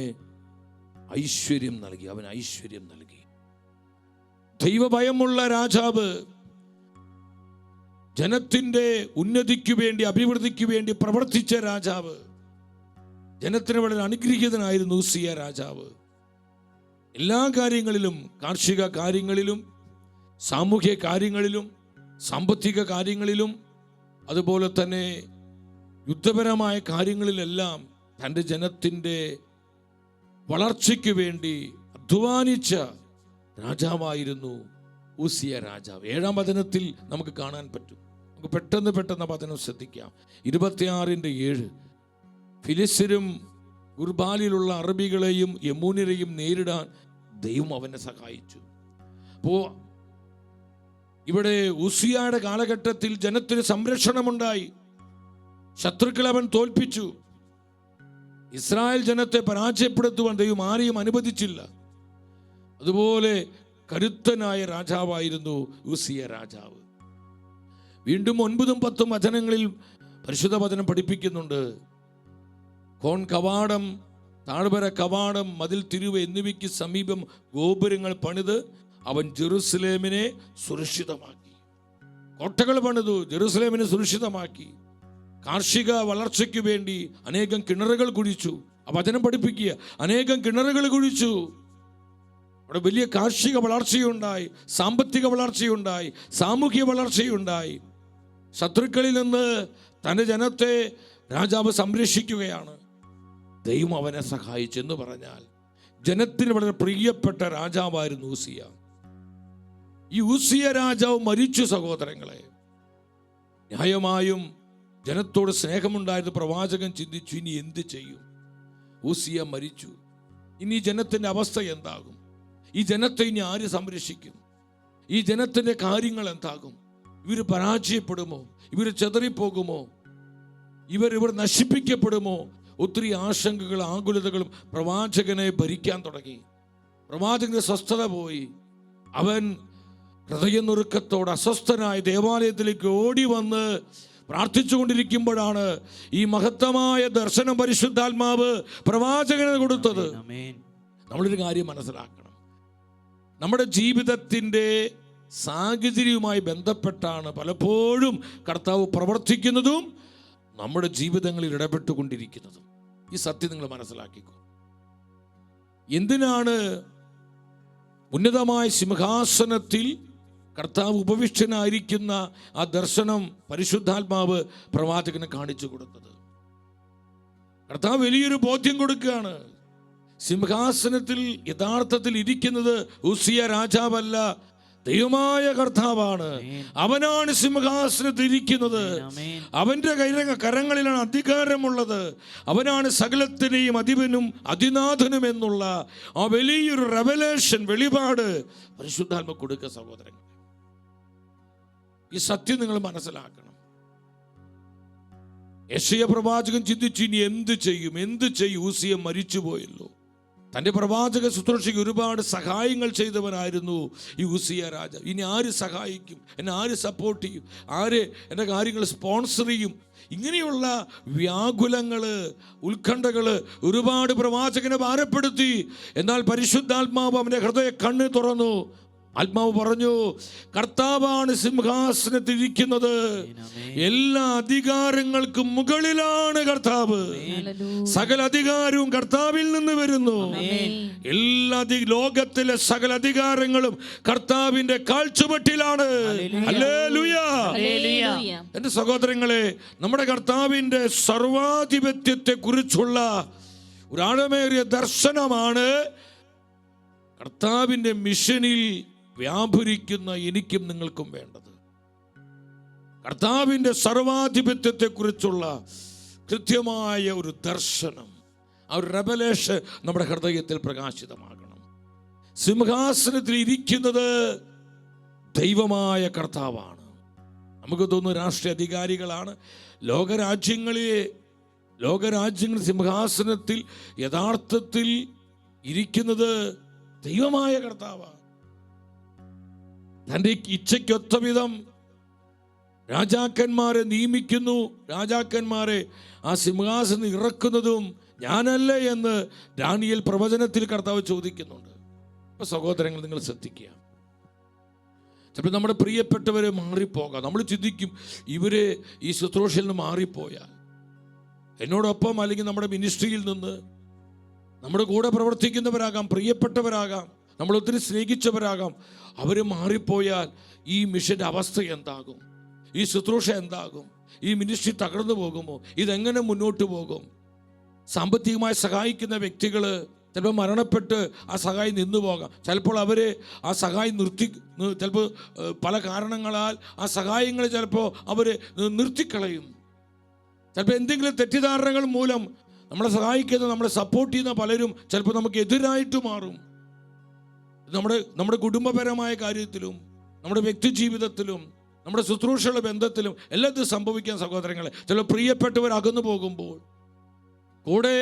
ഐശ്വര്യം നൽകി. അവന് ഐശ്വര്യം നൽകി. ദൈവഭയമുള്ള രാജാവ്, ജനത്തിൻ്റെ ഉന്നതിക്ക് വേണ്ടി, അഭിവൃദ്ധിക്ക് വേണ്ടി പ്രവർത്തിച്ച രാജാവ്, ജനത്തിന് വളരെ അനുഗ്രഹീതനായിരുന്നു ഉസിയ രാജാവ്. എല്ലാ കാര്യങ്ങളിലും, കാർഷിക കാര്യങ്ങളിലും, സാമൂഹ്യ കാര്യങ്ങളിലും, സാമ്പത്തിക കാര്യങ്ങളിലും, അതുപോലെ തന്നെ യുദ്ധപരമായ കാര്യങ്ങളിലെല്ലാം തൻ്റെ ജനത്തിൻ്റെ വളർച്ചയ്ക്ക് വേണ്ടി അധ്വാനിച്ച രാജാവായിരുന്നു ഉസിയ രാജാവ്. 7-ാം വചനത്തിൽ നമുക്ക് കാണാൻ പറ്റും. നമുക്ക് പെട്ടെന്ന് വചനം ശ്രദ്ധിക്കാം. 26:7 ഫിലിസ്ത്യരും ഗുർബാലിലുള്ള അറബികളെയും യമൂന്യരെയും നേരിടാൻ ദൈവം അവനെ സഹായിച്ചു. അപ്പോൾ ഇവിടെ ഉസിയയുടെ കാലഘട്ടത്തിൽ ജനത്തിന് സംരക്ഷണമുണ്ടായി. ശത്രുക്കളെ അവൻ തോൽപ്പിച്ചു. ഇസ്രായേൽ ജനത്തെ പരാജയപ്പെടുത്തുവാൻ ദൈവം ആരെയും അനുവദിച്ചില്ല. അതുപോലെ കരുത്തനായ രാജാവായിരുന്നു ഉസിയ രാജാവ്. വീണ്ടും 9-10 വചനങ്ങളിൽ പരിശുദ്ധ വചനം പഠിപ്പിക്കുന്നുണ്ട്. കോൺ കവാടം, താഴ്വര കവാടം, മതിൽ തിരുവ് എന്നിവയ്ക്ക് സമീപം ഗോപുരങ്ങൾ പണിത് അവൻ ജെറുസലേമിനെ സുരക്ഷിതമാക്കി. കോട്ടകൾ പണിതു, ജെറുസലേമിനെ സുരക്ഷിതമാക്കി. കാർഷിക വളർച്ചയ്ക്ക് വേണ്ടി അനേകം കിണറുകൾ കുഴിച്ചു. ആ വചനം പഠിപ്പിക്കുക. അനേകം കിണറുകൾ കുഴിച്ചു. അവിടെ വലിയ കാർഷിക വളർച്ചയുണ്ടായി, സാമ്പത്തിക വളർച്ചയുണ്ടായി, സാമൂഹിക വളർച്ചയുണ്ടായി. ശത്രുക്കളിൽ നിന്ന് തൻ്റെ ജനത്തെ രാജാവ് സംരക്ഷിക്കുകയാണ്. ദൈവം അവനെ സഹായിച്ചെന്ന് പറഞ്ഞാൽ ജനത്തിന് വളരെ പ്രിയപ്പെട്ട രാജാവായിരുന്നു ഉസിയ. ഈ ഉസിയ രാജാവ് മരിച്ചു. സഹോദരങ്ങളെ, ന്യായമായും ജനത്തോട് സ്നേഹമുണ്ടായിരുന്ന പ്രവാചകൻ ചിന്തിച്ചു, ഇനി എന്ത് ചെയ്യും? ഉസിയ മരിച്ചു. ഇനി ജനത്തിൻ്റെ അവസ്ഥ എന്താകും? ഈ ജനത്തെ ഇനി ആര് സംരക്ഷിക്കും? ഈ ജനത്തിൻ്റെ കാര്യങ്ങൾ എന്താകും? ഇവർ പരാജയപ്പെടുമോ? ഇവർ ചെതറിപ്പോകുമോ? ഇവർ നശിപ്പിക്കപ്പെടുമോ? ഒത്തിരി ആശങ്കകളും ആകുലതകളും പ്രവാചകനെ ഭരിക്കാൻ തുടങ്ങി. പ്രവാചകന്റെ സ്വസ്ഥത പോയി. അവൻ ഹൃദയനുറുക്കത്തോടെ അസ്വസ്ഥനായ ദേവാലയത്തിലേക്ക് ഓടി വന്ന് പ്രാർത്ഥിച്ചുകൊണ്ടിരിക്കുമ്പോഴാണ് ഈ മഹത്തമായ ദർശനം പരിശുദ്ധാത്മാവ് പ്രവാചകന് കൊടുത്തത്. നമ്മളൊരു കാര്യം മനസ്സിലാക്കണം. നമ്മുടെ ജീവിതത്തിൻ്റെ സാഹചര്യവുമായി ബന്ധപ്പെട്ടാണ് പലപ്പോഴും കർത്താവ് പ്രവർത്തിക്കുന്നതും നമ്മുടെ ജീവിതങ്ങളിൽ ഇടപെട്ടുകൊണ്ടിരിക്കുന്നതും. ഈ സത്യം നിങ്ങൾ മനസ്സിലാക്കിക്കോ. എന്തിനാണ് ഉന്നതമായ സിംഹാസനത്തിൽ കർത്താവ് ഉപവിഷ്ടനായിരിക്കുന്ന ആ ദർശനം പരിശുദ്ധാത്മാവ് പ്രവാചകന് കാണിച്ചു കൊടുത്തത്? കർത്താവ് വലിയൊരു ബോധ്യം കൊടുക്കുകയാണ്. സിംഹാസനത്തിൽ യഥാർത്ഥത്തിൽ ഇരിക്കുന്നത് ഉസിയ രാജാവല്ല, ദൈവമായ കർത്താവാണ്. അവനാണ് സിംഹാസനത്തിൽ ഇരിക്കുന്നത്. അവന്റെ കരങ്ങളിലാണ് അധികാരമുള്ളത്. അവനാണ് സകലത്തിനെയും അധിപനും അതിനാഥനും എന്നുള്ള ആ വലിയൊരു റെവലേഷൻ, വെളിപാട് പരിശുദ്ധാത്മ കൊടുക്കുക സഹോദരങ്ങൾ. ഈ സത്യം നിങ്ങൾ മനസ്സിലാക്കണം. യെശയ്യാ പ്രവാചകൻ ചിന്തിച്ചു, ഇനി എന്ത് ചെയ്യും? ഉസിയ മരിച്ചുപോയല്ലോ. തൻ്റെ പ്രവാചക ശുശ്രൂഷയ്ക്ക് ഒരുപാട് സഹായങ്ങൾ ചെയ്തവനായിരുന്നു ഈ ഉസിയ രാജാവ്. ഇനി ആര് സഹായിക്കും? എന്നെ ആര് സപ്പോർട്ട് ചെയ്യും? ആര് എൻ്റെ കാര്യങ്ങൾ സ്പോൺസർ ചെയ്യും? ഇങ്ങനെയുള്ള വ്യാകുലങ്ങൾ, ഉത്കണ്ഠകൾ ഒരുപാട് പ്രവാചകനെ ഭാരപ്പെടുത്തി. എന്നാൽ പരിശുദ്ധാത്മാവ് അവൻ്റെ ഹൃദയ കണ്ണ് തുറന്നു. ആത്മാവ് പറഞ്ഞു, കർത്താവാണ് സിംഹാസനത്തിൽ ഇരിക്കുന്നത്. എല്ലാ അധികാരങ്ങൾക്കും മുകളിലാണ് കർത്താവ്. സകല അധികാരവും കർത്താവിൽ നിന്ന് വരുന്നു. എല്ലാ ലോകത്തിലെ സകല അധികാരങ്ങളും കർത്താവിന്റെ കാഴ്ചവട്ടിലാണ്. ഹല്ലേലൂയ. എന്റെ സഹോദരങ്ങളെ, നമ്മുടെ കർത്താവിന്റെ സർവാധിപത്യത്തെ കുറിച്ചുള്ള ഒരു ആഴമേറിയ ദർശനമാണ് കർത്താവിന്റെ മിഷനിൽ വ്യാപരിക്കുന്ന എനിക്കും നിങ്ങൾക്കും വേണ്ടത്. കർത്താവിൻ്റെ സർവാധിപത്യത്തെ കുറിച്ചുള്ള കൃത്യമായ ഒരു ദർശനം, ആ ഒരു റെവലേഷൻ നമ്മുടെ ഹൃദയത്തിൽ പ്രകാശിതമാകണം. സിംഹാസനത്തിൽ ഇരിക്കുന്നത് ദൈവമായ കർത്താവാണ്. നമുക്ക് തോന്നുന്നു രാഷ്ട്രീയ അധികാരികളാണ്. ലോകരാജ്യങ്ങൾ സിംഹാസനത്തിൽ യഥാർത്ഥത്തിൽ ഇരിക്കുന്നത് ദൈവമായ കർത്താവാണ്. തൻ്റെ ഇച്ഛയ്ക്കൊത്ത വിധം രാജാക്കന്മാരെ നിയമിക്കുന്നു. രാജാക്കന്മാരെ ആ സിംഹാസനം ഇറക്കുന്നതും ഞാനല്ലേ എന്ന് ദാനിയേൽ പ്രവചനത്തിൽ കർത്താവ് ചോദിക്കുന്നുണ്ട്. അപ്പോൾ സഹോദരങ്ങൾ, നിങ്ങൾ ശ്രദ്ധിക്കുക. ചിലപ്പോൾ നമ്മുടെ പ്രിയപ്പെട്ടവരെ മാറിപ്പോകാം. നമ്മൾ ചിന്തിക്കും, ഇവരെ ഈ ശുശ്രൂഷയിൽ നിന്ന് മാറിപ്പോയാൽ, എന്നോടൊപ്പം അല്ലെങ്കിൽ നമ്മുടെ മിനിസ്ട്രിയിൽ നിന്ന് നമ്മുടെ കൂടെ പ്രവർത്തിക്കുന്നവരാകാം, പ്രിയപ്പെട്ടവരാകാം, നമ്മൾ ഒത്തിരി സ്നേഹിച്ചവരാകാം, അവർ മാറിപ്പോയാൽ ഈ മിഷൻ്റെ അവസ്ഥ എന്താകും? ഈ ശുശ്രൂഷ എന്താകും? ഈ മിനിസ്ട്രി തകർന്നു പോകുമോ? ഇതെങ്ങനെ മുന്നോട്ട് പോകും? സാമ്പത്തികമായി സഹായിക്കുന്ന വ്യക്തികൾ ചിലപ്പോൾ മരണപ്പെട്ട് ആ സഹായം നിന്നു പോകാം. ചിലപ്പോൾ അവർ ആ സഹായം ചിലപ്പോൾ പല കാരണങ്ങളാൽ ആ സഹായങ്ങൾ ചിലപ്പോൾ അവർ നിർത്തിക്കളയും. ചിലപ്പോൾ എന്തെങ്കിലും തെറ്റിദ്ധാരണകൾ മൂലം നമ്മളെ സഹായിക്കുന്ന, നമ്മളെ സപ്പോർട്ട് ചെയ്യുന്ന പലരും ചിലപ്പോൾ നമുക്ക് എതിരായിട്ട് മാറും. നമ്മുടെ കുടുംബപരമായ കാര്യത്തിലും നമ്മുടെ വ്യക്തി ജീവിതത്തിലും നമ്മുടെ ശുശ്രൂഷയുടെ ബന്ധത്തിലും എല്ലാത്തിനും സംഭവിക്കാൻ സഹോദരങ്ങളെ. ചില പ്രിയപ്പെട്ടവർ അകന്നു പോകുമ്പോൾ, കൂടെ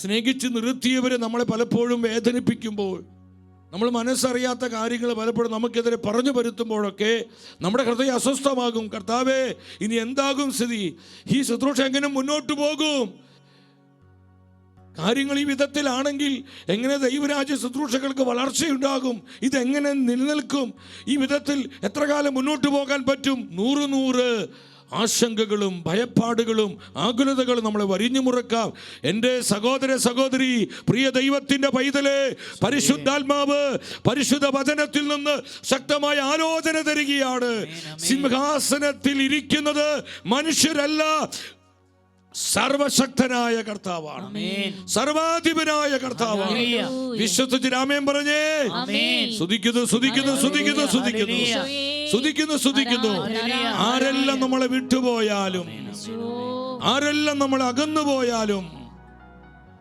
സ്നേഹിച്ച് നിർത്തിയവർ നമ്മളെ പലപ്പോഴും വേദനിപ്പിക്കുമ്പോൾ, നമ്മൾ മനസ്സറിയാത്ത കാര്യങ്ങൾ പലപ്പോഴും നമുക്കെതിരെ പറഞ്ഞു വരുത്തുമ്പോഴൊക്കെ നമ്മുടെ ഹൃദയം അസ്വസ്ഥമാകും. കർത്താവേ, ഇനി എന്താകും സ്ഥിതി? ഈ ശുശ്രൂഷ എങ്ങനെ മുന്നോട്ട് പോകും? കാര്യങ്ങൾ ഈ വിധത്തിലാണെങ്കിൽ എങ്ങനെ ദൈവരാജ്യ ശുശ്രൂഷകൾക്ക് വളർച്ചയുണ്ടാകും? ഇതെങ്ങനെ നിലനിൽക്കും? ഈ വിധത്തിൽ എത്ര കാലം മുന്നോട്ട് പോകാൻ പറ്റും? 100 ആശങ്കകളും ഭയപ്പാടുകളും ആകുലതകളും നമ്മളെ വരിഞ്ഞു മുറുക്കാം. എൻ്റെ സഹോദരി, പ്രിയ ദൈവത്തിൻ്റെ പൈതലേ, പരിശുദ്ധാത്മാവ് പരിശുദ്ധ വചനത്തിൽ നിന്ന് ശക്തമായ ആലോചന തരികയാണ്. സിംഹാസനത്തിൽ ഇരിക്കുന്നത് മനുഷ്യരല്ല, സർവശക്തനായ കർത്താവാണ്, സർവാധിപനായ കർത്താവാണ്. വിശ്വസിച്ച് ആമേൻ പറഞ്ഞേ. സ്തുതിക്കുന്നു. ആരെല്ലാം നമ്മളെ വിട്ടുപോയാലും, ആരെല്ലാം നമ്മളെ അകന്നുപോയാലും,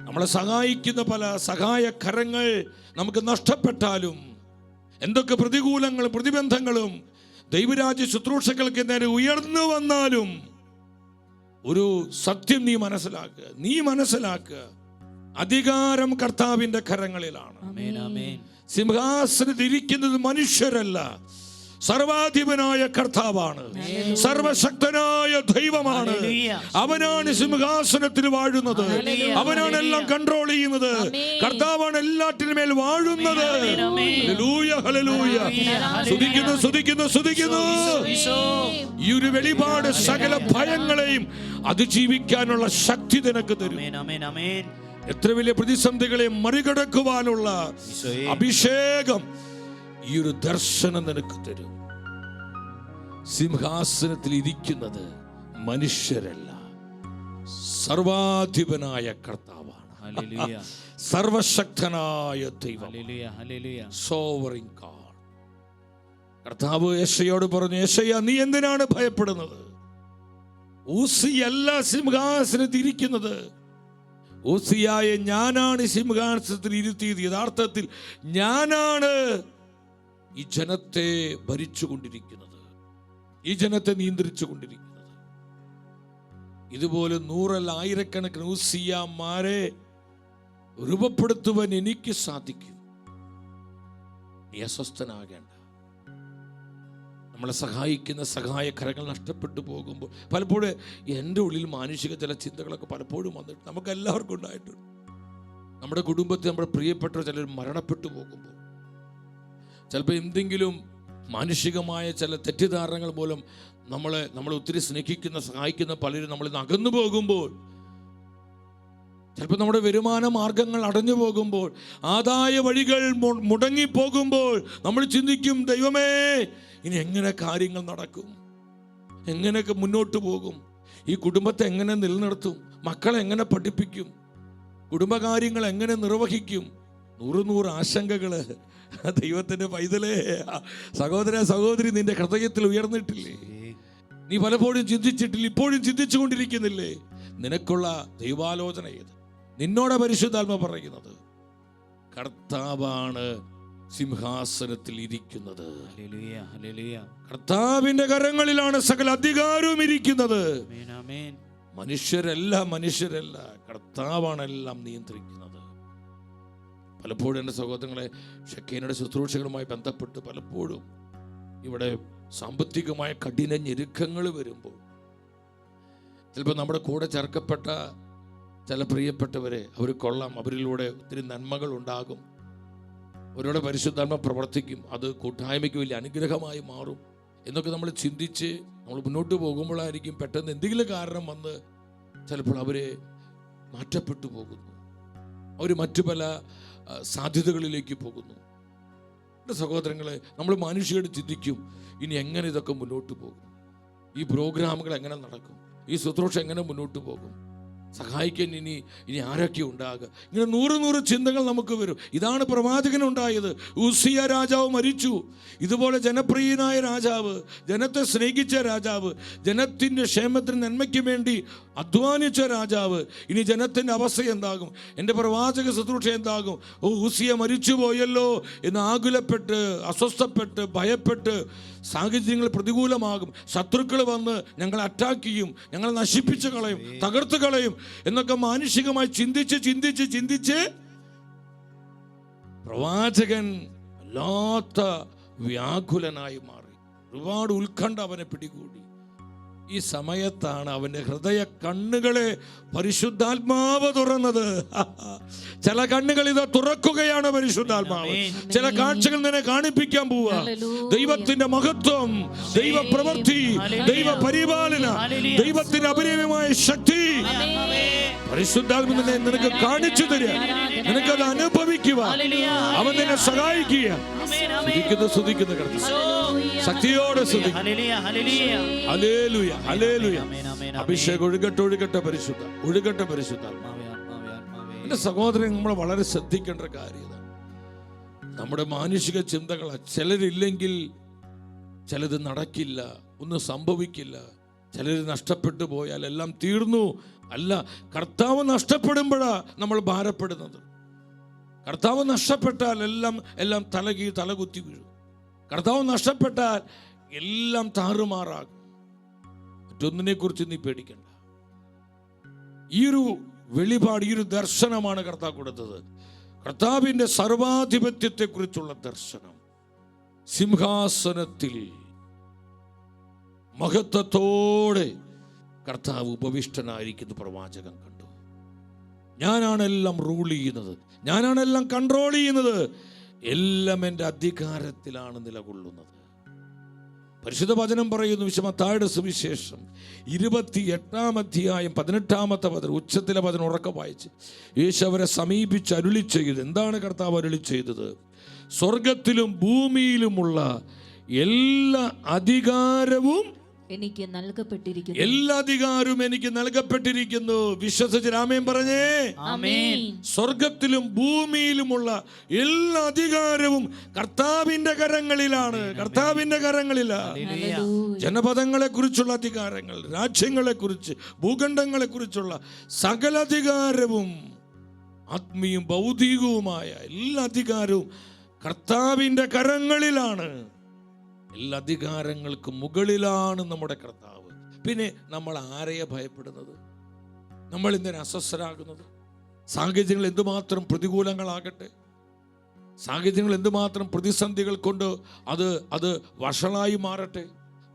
നമ്മളെ സഹായിക്കുന്ന പല സഹായകരങ്ങൾ നമുക്ക് നഷ്ടപ്പെട്ടാലും, എന്തൊക്കെ പ്രതികൂലങ്ങളും പ്രതിബന്ധങ്ങളും ദൈവരാജ്യ ശുശ്രൂഷകൾക്ക് നേരെ ഉയർന്നു വന്നാലും, ഒരു സത്യം നീ മനസ്സിലാക്കുക. അധികാരം കർത്താവിന്റെ കരങ്ങളിലാണ്. സിംഹാസനത്തിൽ ഇരിക്കുന്നത് മനുഷ്യരല്ല, സർവാധിപനായ കർത്താവാണ്, സർവശക്തനായ ദൈവമാണ്. അവനാണ് സിംഹാസനത്തിൽ വാഴുന്നത്, അവനാണ് എല്ലാം കൺട്രോൾ ചെയ്യുന്നത്, കർത്താവാണ് എല്ലാറ്റിനും മേൽ വാഴുന്നത്. Hallelujah, hallelujah. സ്തുതിക്കുന്നു. ഈ ഒരു വെളിപാട് സകല ഭയങ്ങളെയും അതിജീവിക്കാനുള്ള ശക്തി നിനക്ക് തരും. എത്ര വലിയ പ്രതിസന്ധികളെ മറികടക്കുവാനുള്ള അഭിഷേകം ഈ ഒരു ദർശനം നിനക്ക് തരും. സിംഹാസനത്തിൽ ഇരിക്കുന്നത് മനുഷ്യരല്ല, സർവാധിപനായ കർത്താവാണ്. സർവശക്തനായ ദൈവം, സോവറിൻ ഗോഡ്. കർത്താവ് യെശയ്യായോട് പറഞ്ഞു, യെശയ്യാ, നീ എന്തിനാണ് ഭയപ്പെടുന്നത്? ഉസ്സിയല്ല സിംഹാസനത്തിൽ ഇരിക്കുന്നത്. ഉസ്സിയായെ ഞാനാണ് സിംഹാസനത്തിൽ ഇരുത്തിയത്. യഥാർത്ഥത്തിൽ ഞാനാണ് ഈ ജനത്തെ ഭരിച്ചുകൊണ്ടിരിക്കുന്നത്, ഈ ജനത്തെ നിയന്ത്രിച്ചു കൊണ്ടിരിക്കുന്നത്. ഇതുപോലെ 100 ആയിരക്കണക്കിന് ഉസ്സിയാമാരെ രൂപപ്പെടുത്തുവാൻ എനിക്ക് സാധിക്കും. നീ അസ്വസ്ഥനാകേണ്ട. നമ്മളെ സഹായിക്കുന്ന സഹായകരങ്ങൾ നഷ്ടപ്പെട്ടു പോകുമ്പോൾ പലപ്പോഴും എൻ്റെ ഉള്ളിൽ മാനുഷിക ചില ചിന്തകളൊക്കെ പലപ്പോഴും വന്നിട്ട് നമുക്ക് എല്ലാവർക്കും ഉണ്ടായിട്ടുണ്ട്. നമ്മുടെ കുടുംബത്തിൽ നമ്മുടെ പ്രിയപ്പെട്ടവർ ചിലർ മരണപ്പെട്ടു പോകുമ്പോൾ, ചിലപ്പോൾ എന്തെങ്കിലും മാനുഷികമായ ചില തെറ്റിദ്ധാരണകൾ മൂലം നമ്മളെ ഒത്തിരി സ്നേഹിക്കുന്ന സഹായിക്കുന്ന പലരും നമ്മളിൽ നിന്ന് അകന്നു പോകുമ്പോൾ, ചിലപ്പോൾ നമ്മുടെ വരുമാന മാർഗങ്ങൾ അടഞ്ഞു പോകുമ്പോൾ, ആദായ വഴികൾ മുടങ്ങിപ്പോകുമ്പോൾ നമ്മൾ ചിന്തിക്കും, ദൈവമേ, ഇനി എങ്ങനെ കാര്യങ്ങൾ നടക്കും, എങ്ങനെയൊക്കെ മുന്നോട്ട് പോകും, ഈ കുടുംബത്തെ എങ്ങനെ നിലനിർത്തും, മക്കളെ എങ്ങനെ പഠിപ്പിക്കും, കുടുംബകാര്യങ്ങൾ എങ്ങനെ നിർവഹിക്കും. 100 ആശങ്കകള് ദൈവത്തിന്റെ പൈതലേ, സഹോദര സഹോദരി, നിന്റെ ഹൃദയത്തിൽ ഉയർന്നിട്ടില്ലേ? നീ പലപ്പോഴും ചിന്തിച്ചിട്ടില്ല, ഇപ്പോഴും ചിന്തിച്ചു കൊണ്ടിരിക്കുന്നില്ലേ? നിനക്കുള്ള ദൈവാലോചന ഏത്? നിന്നോട് പരിശുദ്ധാത്മ പറയുന്നത്, കർത്താവാണ് സിംഹാസനത്തിൽ ഇരിക്കുന്നത്. കർത്താവിന്റെ കരങ്ങളിലാണ് സകല അധികാരവും ഇരിക്കുന്നത്. മനുഷ്യരല്ല, കർത്താവാണ് എല്ലാം നിയന്ത്രിക്കുന്നത്. പലപ്പോഴും എൻ്റെ സഹോദരങ്ങളെ, ഷെക്കേനയുടെ ശുശ്രൂഷകളുമായി ബന്ധപ്പെട്ട് പലപ്പോഴും ഇവിടെ സാമ്പത്തികമായ കഠിന ഞെരുക്കങ്ങൾ വരുമ്പോൾ, ചിലപ്പോൾ നമ്മുടെ കൂടെ ചേർക്കപ്പെട്ട ചില പ്രിയപ്പെട്ടവരെ അവർ കൊള്ളാം, അവരിലൂടെ ഒത്തിരി നന്മകൾ ഉണ്ടാകും, അവരോട് പരിശുദ്ധാത്മ പ്രവർത്തിക്കും, അത് കൂട്ടായ്മയ്ക്ക് വലിയ അനുഗ്രഹമായി മാറും എന്നൊക്കെ നമ്മൾ ചിന്തിച്ച് നമ്മൾ മുന്നോട്ട് പോകുമ്പോഴായിരിക്കും പെട്ടെന്ന് എന്തെങ്കിലും കാരണം വന്ന് ചിലപ്പോൾ അവരെ മാറ്റപ്പെട്ടു പോകുന്നു, അവർ മറ്റു പല സാധ്യതകളിലേക്ക് പോകുന്നു. എൻ്റെ സഹോദരങ്ങളെ, നമ്മൾ മാനുഷികമായിട്ട് ചിന്തിക്കും, ഇനി എങ്ങനെ ഇതൊക്കെ മുന്നോട്ട് പോകും, ഈ പ്രോഗ്രാമുകൾ എങ്ങനെ നടക്കും, ഈ ശുശ്രൂഷ എങ്ങനെ മുന്നോട്ട് പോകും, സഹായിക്കാൻ ഇനി ആരൊക്കെ ഉണ്ടാകുക. ഇങ്ങനെ 100 ചിന്തകൾ നമുക്ക് വരും. ഇതാണ് പ്രവാചകനുണ്ടായത്. ഉസ്സിയ രാജാവ് മരിച്ചു. ഇതുപോലെ ജനപ്രിയനായ രാജാവ്, ജനത്തെ സ്നേഹിച്ച രാജാവ്, ജനത്തിൻ്റെ ക്ഷേമത്തിന് നന്മയ്ക്ക് വേണ്ടി അധ്വാനിച്ച രാജാവ്, ഇനി ജനത്തിൻ്റെ അവസ്ഥ എന്താകും, എൻ്റെ പ്രവാചക ശുശ്രൂഷ എന്താകും? ഉസ്സിയ മരിച്ചു പോയല്ലോ എന്ന് ആകുലപ്പെട്ട്, അസ്വസ്ഥപ്പെട്ട്, ഭയപ്പെട്ട്, സാഹചര്യങ്ങൾ പ്രതികൂലമാകും, ശത്രുക്കൾ വന്ന് ഞങ്ങളെ അറ്റാക്ക് ചെയ്യും, ഞങ്ങളെ നശിപ്പിച്ച് കളയും, തകർത്ത് കളയും എന്നൊക്കെ മാനുഷികമായി ചിന്തിച്ച് പ്രവാചകൻ വല്ലാത്ത വ്യാകുലനായി മാറി. ഒരുപാട് ഉത്കണ്ഠ അവനെ പിടികൂടി. ഈ സമയത്താണ് അവൻ്റെ ഹൃദയ കണ്ണുകളെ പരിശുദ്ധാത്മാവ് തുറന്നത്. ചില കണ്ണുകൾ ഇതാ തുറക്കുകയാണ് പരിശുദ്ധാത്മാവ്. ചില കാഴ്ചകൾ നിന്നെ കാണിപ്പിക്കാൻ പോവുക. ദൈവത്തിന്റെ മഹത്വം, ദൈവ പ്രവൃത്തി, ദൈവ പരിപാലന, ദൈവത്തിന്റെ അപരിമയമായ ശക്തി പരിശുദ്ധാത്മാവ് നിനക്ക് കാണിച്ചു തരിക, നിനക്കത് അനുഭവിക്കുക, അവൻ നിന്നെ സഹായിക്കുക. സ്തുതിക്കുന്ന കർത്താവ് ശക്തിയോടെ അഭിഷേകം ഒഴുകട്ടെ പരിശുദ്ധ. എന്റെ സഹോദരൻ, നമ്മൾ വളരെ ശ്രദ്ധിക്കേണ്ട കാര്യം, നമ്മുടെ മാനുഷിക ചിന്തകൾ ചിലരില്ലെങ്കിൽ ചിലത് നടക്കില്ല, ഒന്നും സംഭവിക്കില്ല, ചിലർ നഷ്ടപ്പെട്ടു പോയാൽ എല്ലാം തീർന്നു. അല്ല, കർത്താവ് നഷ്ടപ്പെടുമ്പോഴാ നമ്മൾ ഭാരപ്പെടുന്നത്. കർത്താവ് നഷ്ടപ്പെട്ടാൽ എല്ലാം തലകുത്തി വീഴും. കർത്താവ് നഷ്ടപ്പെട്ടാൽ എല്ലാം താറുമാറാകും. മറ്റൊന്നിനെ കുറിച്ച് നീ പേടിക്കണ്ട. ഈ ഒരു വെളിപാട്, ഈ ഒരു ദർശനമാണ് കർത്താവ് കൊടുത്തത്. കർത്താവിന്റെ സർവാധിപത്യത്തെ കുറിച്ചുള്ള ദർശനം. സിംഹാസനത്തിൽ മഹത്വത്തോടെ കർത്താവ് ഉപവിഷ്ടനായിരിക്കുന്ന പ്രവാചകൻ കണ്ടു. ഞാനാണെല്ലാം റൂൾ ചെയ്യുന്നത്, ഞാനാണെല്ലാം കൺട്രോൾ ചെയ്യുന്നത്, എല്ലാം എൻ്റെ അധികാരത്തിലാണ് നിലകൊള്ളുന്നത്. പരിശുദ്ധ വചനം പറയുന്നു, മത്തായിയുടെ സുവിശേഷം 28-ാം അധ്യായം 18-ാമത്തെ വചനം, ഉച്ചത്തിലെ വചനം ഉറക്കെ വായിച്ച്, യേശു അവരെ സമീപിച്ച് അരുളി ചെയ്തു. എന്താണ് കർത്താവ് അരുളി ചെയ്തത്? സ്വർഗത്തിലും ഭൂമിയിലുമുള്ള എല്ലാ അധികാരവും എനിക്ക് നൽകപ്പെട്ടിരിക്കുന്നു. എല്ലാ അധികാരവും എനിക്ക് നൽകപ്പെട്ടിരിക്കുന്നു. വിശ്വസിച്ച് ആമേൻ പറഞ്ഞേ. ആമേൻ. സ്വർഗത്തിലും ഭൂമിയിലുമുള്ള എല്ലാ അധികാരവും കർത്താവിന്റെ കരങ്ങളിലാണ്. കർത്താവിന്റെ കരങ്ങളിലാണ്. ജനപദങ്ങളെ കുറിച്ചുള്ള അധികാരങ്ങൾ, രാജ്യങ്ങളെ കുറിച്ച്, ഭൂഖണ്ഡങ്ങളെ കുറിച്ചുള്ള സകല അധികാരവും, ആത്മീയവും ഭൗതികവുമായ എല്ലാ അധികാരവും കർത്താവിന്റെ കരങ്ങളിലാണ്. എല്ലാ അധികാരങ്ങൾക്കും മുകളിലാണ് നമ്മുടെ കർത്താവ്. പിന്നെ നമ്മൾ ആരെയാ ഭയപ്പെടുന്നത്? നമ്മൾ എന്തിനാ അസ്വസ്ഥരാകുന്നത്? സാഹചര്യങ്ങൾ എന്തുമാത്രം പ്രതികൂലങ്ങളാകട്ടെ, സാഹചര്യങ്ങൾ എന്തുമാത്രം പ്രതിസന്ധികൾ കൊണ്ട് അത് വഷളായി മാറട്ടെ,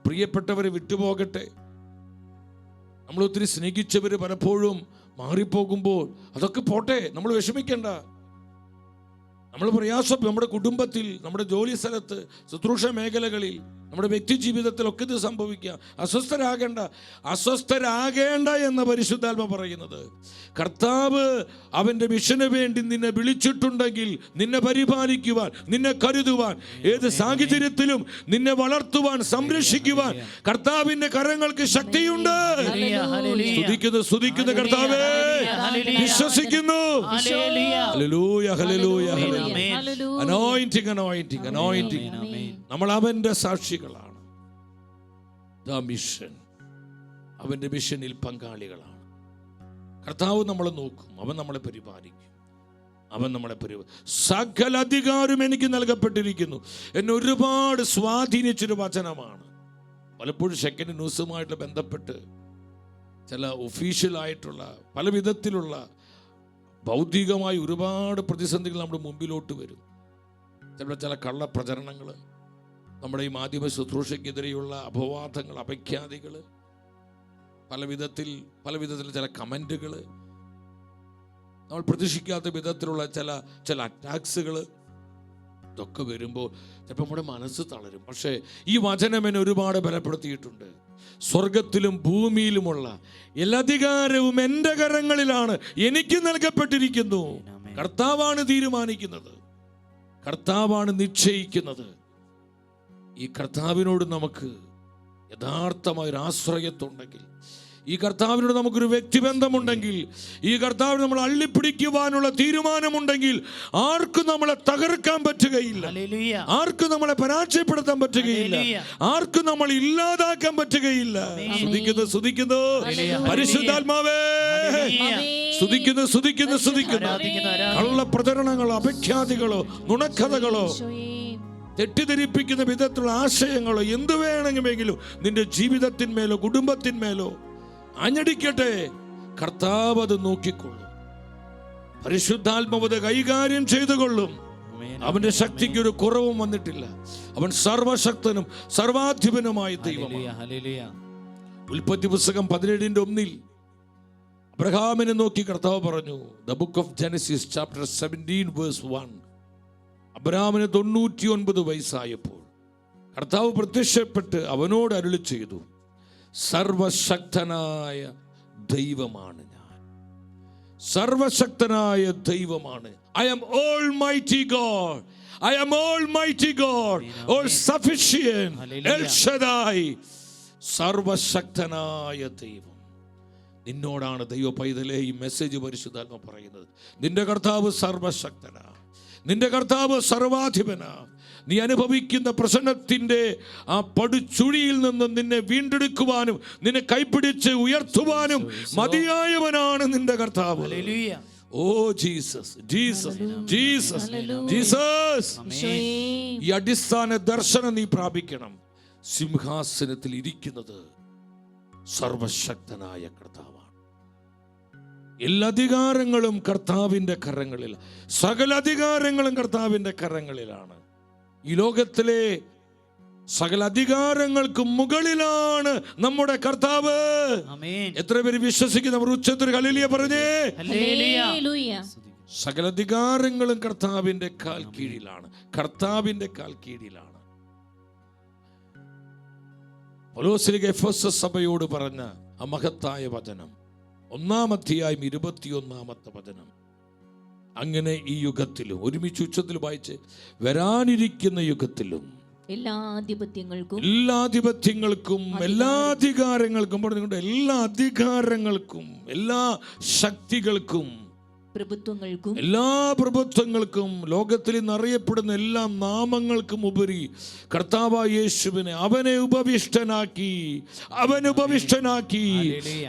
പ്രിയപ്പെട്ടവരെ വിട്ടുപോകട്ടെ, നമ്മൾ ഒത്തിരി സ്നേഹിച്ചവർ പലപ്പോഴും മാറിപ്പോകുമ്പോൾ അതൊക്കെ പോട്ടെ, നമ്മൾ വിഷമിക്കേണ്ട. നമ്മൾ പ്രയാസം നമ്മുടെ കുടുംബത്തിൽ, നമ്മുടെ ജോലി സ്ഥലത്ത്, ശുശ്രൂഷ മേഖലകളിൽ, നമ്മുടെ വ്യക്തി ജീവിതത്തിലൊക്കെ ഇത് സംഭവിക്കാം. അസ്വസ്ഥരാകേണ്ട എന്ന പരിശുദ്ധാത്മ പറയുന്നത്. കർത്താവ് അവൻ്റെ മിഷന് വേണ്ടി നിന്നെ വിളിച്ചിട്ടുണ്ടെങ്കിൽ നിന്നെ പരിപാലിക്കുവാൻ, നിന്നെ കരുതുവാൻ, ഏത് സാഹചര്യത്തിലും നിന്നെ വളർത്തുവാൻ, സംരക്ഷിക്കുവാൻ കർത്താവിന്റെ കരങ്ങൾക്ക് ശക്തിയുണ്ട്. സ്തുതിക്കുന്നു കർത്താവേ, വിശ്വസിക്കുന്നു. Hallelujah, hallelujah, hallelujah. Anointing, anointing, anointing. നമ്മൾ അവന്റെ സാക്ഷികളാണ്. മിഷൻ, അവന്റെ മിഷനിൽ പങ്കാളികളാണ്. കർത്താവ് നമ്മളെ നോക്കും, അവൻ നമ്മളെ പരിപാലിക്കും, അവൻ നമ്മളെ സകല അധികാരം എനിക്ക് നൽകപ്പെട്ടിരിക്കുന്നു. എന്നെ ഒരുപാട് സ്വാധീനിച്ചൊരു വചനമാണ്. പലപ്പോഴും സെക്കൻഡ് ന്യൂസുമായിട്ട് ബന്ധപ്പെട്ട് ചില ഒഫീഷ്യലായിട്ടുള്ള പല വിധത്തിലുള്ള ഭൗതികമായി ഒരുപാട് പ്രതിസന്ധികൾ നമ്മുടെ മുമ്പിലോട്ട് വരും. ചിലപ്പോൾ ചില കള്ളപ്രചരണങ്ങൾ, നമ്മുടെ ഈ മാധ്യമ ശുശ്രൂഷയ്ക്കെതിരെയുള്ള അപവാദങ്ങൾ, അപഖ്യാതികൾ, പല വിധത്തിൽ ചില കമൻറ്റുകൾ, നമ്മൾ പ്രതീക്ഷിക്കാത്ത വിധത്തിലുള്ള ചില അറ്റാക്സുകൾ, ഇതൊക്കെ വരുമ്പോൾ ചിലപ്പോൾ നമ്മുടെ മനസ്സ് തളരും. പക്ഷേ ഈ വചനം എന്നെ ഒരുപാട് ബലപ്പെടുത്തിയിട്ടുണ്ട്. സ്വർഗത്തിലും ഭൂമിയിലുമുള്ള എല്ലാ അധികാരവും എൻ്റെ കരങ്ങളിലാണ്, എനിക്ക് നൽകപ്പെട്ടിരിക്കുന്നു. കർത്താവാണ് തീരുമാനിക്കുന്നത്, കർത്താവാണ് നിശ്ചയിക്കുന്നത്. ഈ കർത്താവിനോട് നമുക്ക് യഥാർത്ഥമായൊരു ആശ്രയത്വമുണ്ടെങ്കിൽ, ഈ കർത്താവിനോട് നമുക്കൊരു വ്യക്തിബന്ധമുണ്ടെങ്കിൽ, ഈ കർത്താവിനെ നമ്മൾ അള്ളിപ്പിടിക്കുവാനുള്ള തീരുമാനമുണ്ടെങ്കിൽ ആർക്കും നമ്മളെ തകർക്കാൻ പറ്റുകയില്ല, ആർക്കും നമ്മളെ പരാജയപ്പെടുത്താൻ പറ്റുകയില്ല, ആർക്കും നമ്മൾ ഇല്ലാതാക്കാൻ പറ്റുകയില്ല. സ്തുതിക്കുന്നു പരിശുദ്ധാത്മാവേ, സ്തുതിക്കുന്നു. കള്ളപ്രചരണങ്ങളോ അപഖ്യാതികളോ നുണക്കഥകളോ തെറ്റിദ്ധരിപ്പിക്കുന്ന വിധത്തിലുള്ള ആശയങ്ങളോ എന്ത് വേണമെങ്കിലും നിന്റെ ജീവിതത്തിന്മേലോ കുടുംബത്തിന്മേലോ അഞ്ഞടിക്കട്ടെ, കർത്താവ് അത് നോക്കിക്കൊള്ളും. പരിശുദ്ധാത്മാവ് കൈകാര്യം ചെയ്തുകൊള്ളും. അവന്റെ ശക്തിക്ക് ഒരു കുറവും വന്നിട്ടില്ല. അവൻ സർവശക്തനും സർവാധിപനുമായ ദൈവമാണ്. ഉൽപ്പത്തി പുസ്തകം 17:1 അബ്രഹാമിനെ നോക്കി കർത്താവ് പറഞ്ഞു. The book of Genesis chapter 17 verse 1. അബ്രഹാമിന് 99 വയസ്സായപ്പോൾ കർത്താവ് പ്രത്യക്ഷപ്പെട്ട് അവനോട് അരുളി ചെയ്തു, സർവശക്തനായ ദൈവമാണ് ഞാൻ, സർവശക്തനായ ദൈവമാണ്. I am almighty God, I am almighty God, all sufficient, El Shaddai, സർവശക്തനായ ദൈവം. നിന്നോടാണ് ദൈവ പൈതലേ ഈ മെസ്സേജ് പരിശുദ്ധാത്മ പറയുന്നത്. നിന്റെ കർത്താവ് സർവശക്തനാ, നിന്റെ കർത്താവ് സർവാധിപനാ. നീ അനുഭവിക്കുന്ന പ്രശ്നത്തിന്റെ ആ പടുചുഴിയിൽ നിന്നും നിന്നെ വീണ്ടെടുക്കുവാനും നിന്നെ കൈപ്പിടിച്ച് ഉയർത്തുവാനും മതിയായവനാണ് നിന്റെ കർത്താവ്. Oh Jesus, Jesus, Jesus, Jesus. ഈ അടിസ്ഥാന ദർശനം നീ പ്രാപിക്കണം. സിംഹാസനത്തിൽ ഇരിക്കുന്നത് സർവശക്തനായ കർത്താവാണ്. എല്ലാ അധികാരങ്ങളും കർത്താവിന്റെ കരങ്ങളിൽ, സകല അധികാരങ്ങളും കർത്താവിന്റെ കരങ്ങളിലാണ്. ഈ ലോകത്തിലെ സകല അധികാരങ്ങൾക്കും മുകളിലാണ് നമ്മുടെ കർത്താവ്. എത്ര പേര് വിശ്വസിക്കുന്നവർ ഉച്ചത്തിൽ ഹല്ലേലൂയ പറഞ്ഞേ. സകല അധികാരങ്ങളും കർത്താവിന്റെ കാൽ കീഴിലാണ്, കർത്താവിന്റെ കാൽ കീഴിലാണ്. പൗലോസ് എഫെസസ് സഭയോട് പറഞ്ഞ ആ മഹത്തായ വചനം 1-ാം അധ്യായം 21-ാമത്തെ വചനം. അങ്ങനെ ഈ യുഗത്തിലും, ഒരുമിച്ച് ഉച്ചത്തിൽ വായിച്ച്, വരാനിരിക്കുന്ന യുഗത്തിലും എല്ലാ ആധിപത്യങ്ങൾക്കും എല്ലാ അധികാരങ്ങൾക്കും പറഞ്ഞുകൊണ്ട് എല്ലാ അധികാരങ്ങൾക്കും എല്ലാ ശക്തികൾക്കും എല്ലാ പ്രഭുത്വങ്ങൾക്കും ലോകത്തിൽ ഇന്ന് അറിയപ്പെടുന്ന എല്ലാ നാമങ്ങൾക്കും ഉപരി കർത്താവായ യേശുവിനെ അവനെ ഉപവിഷ്ടനാക്കി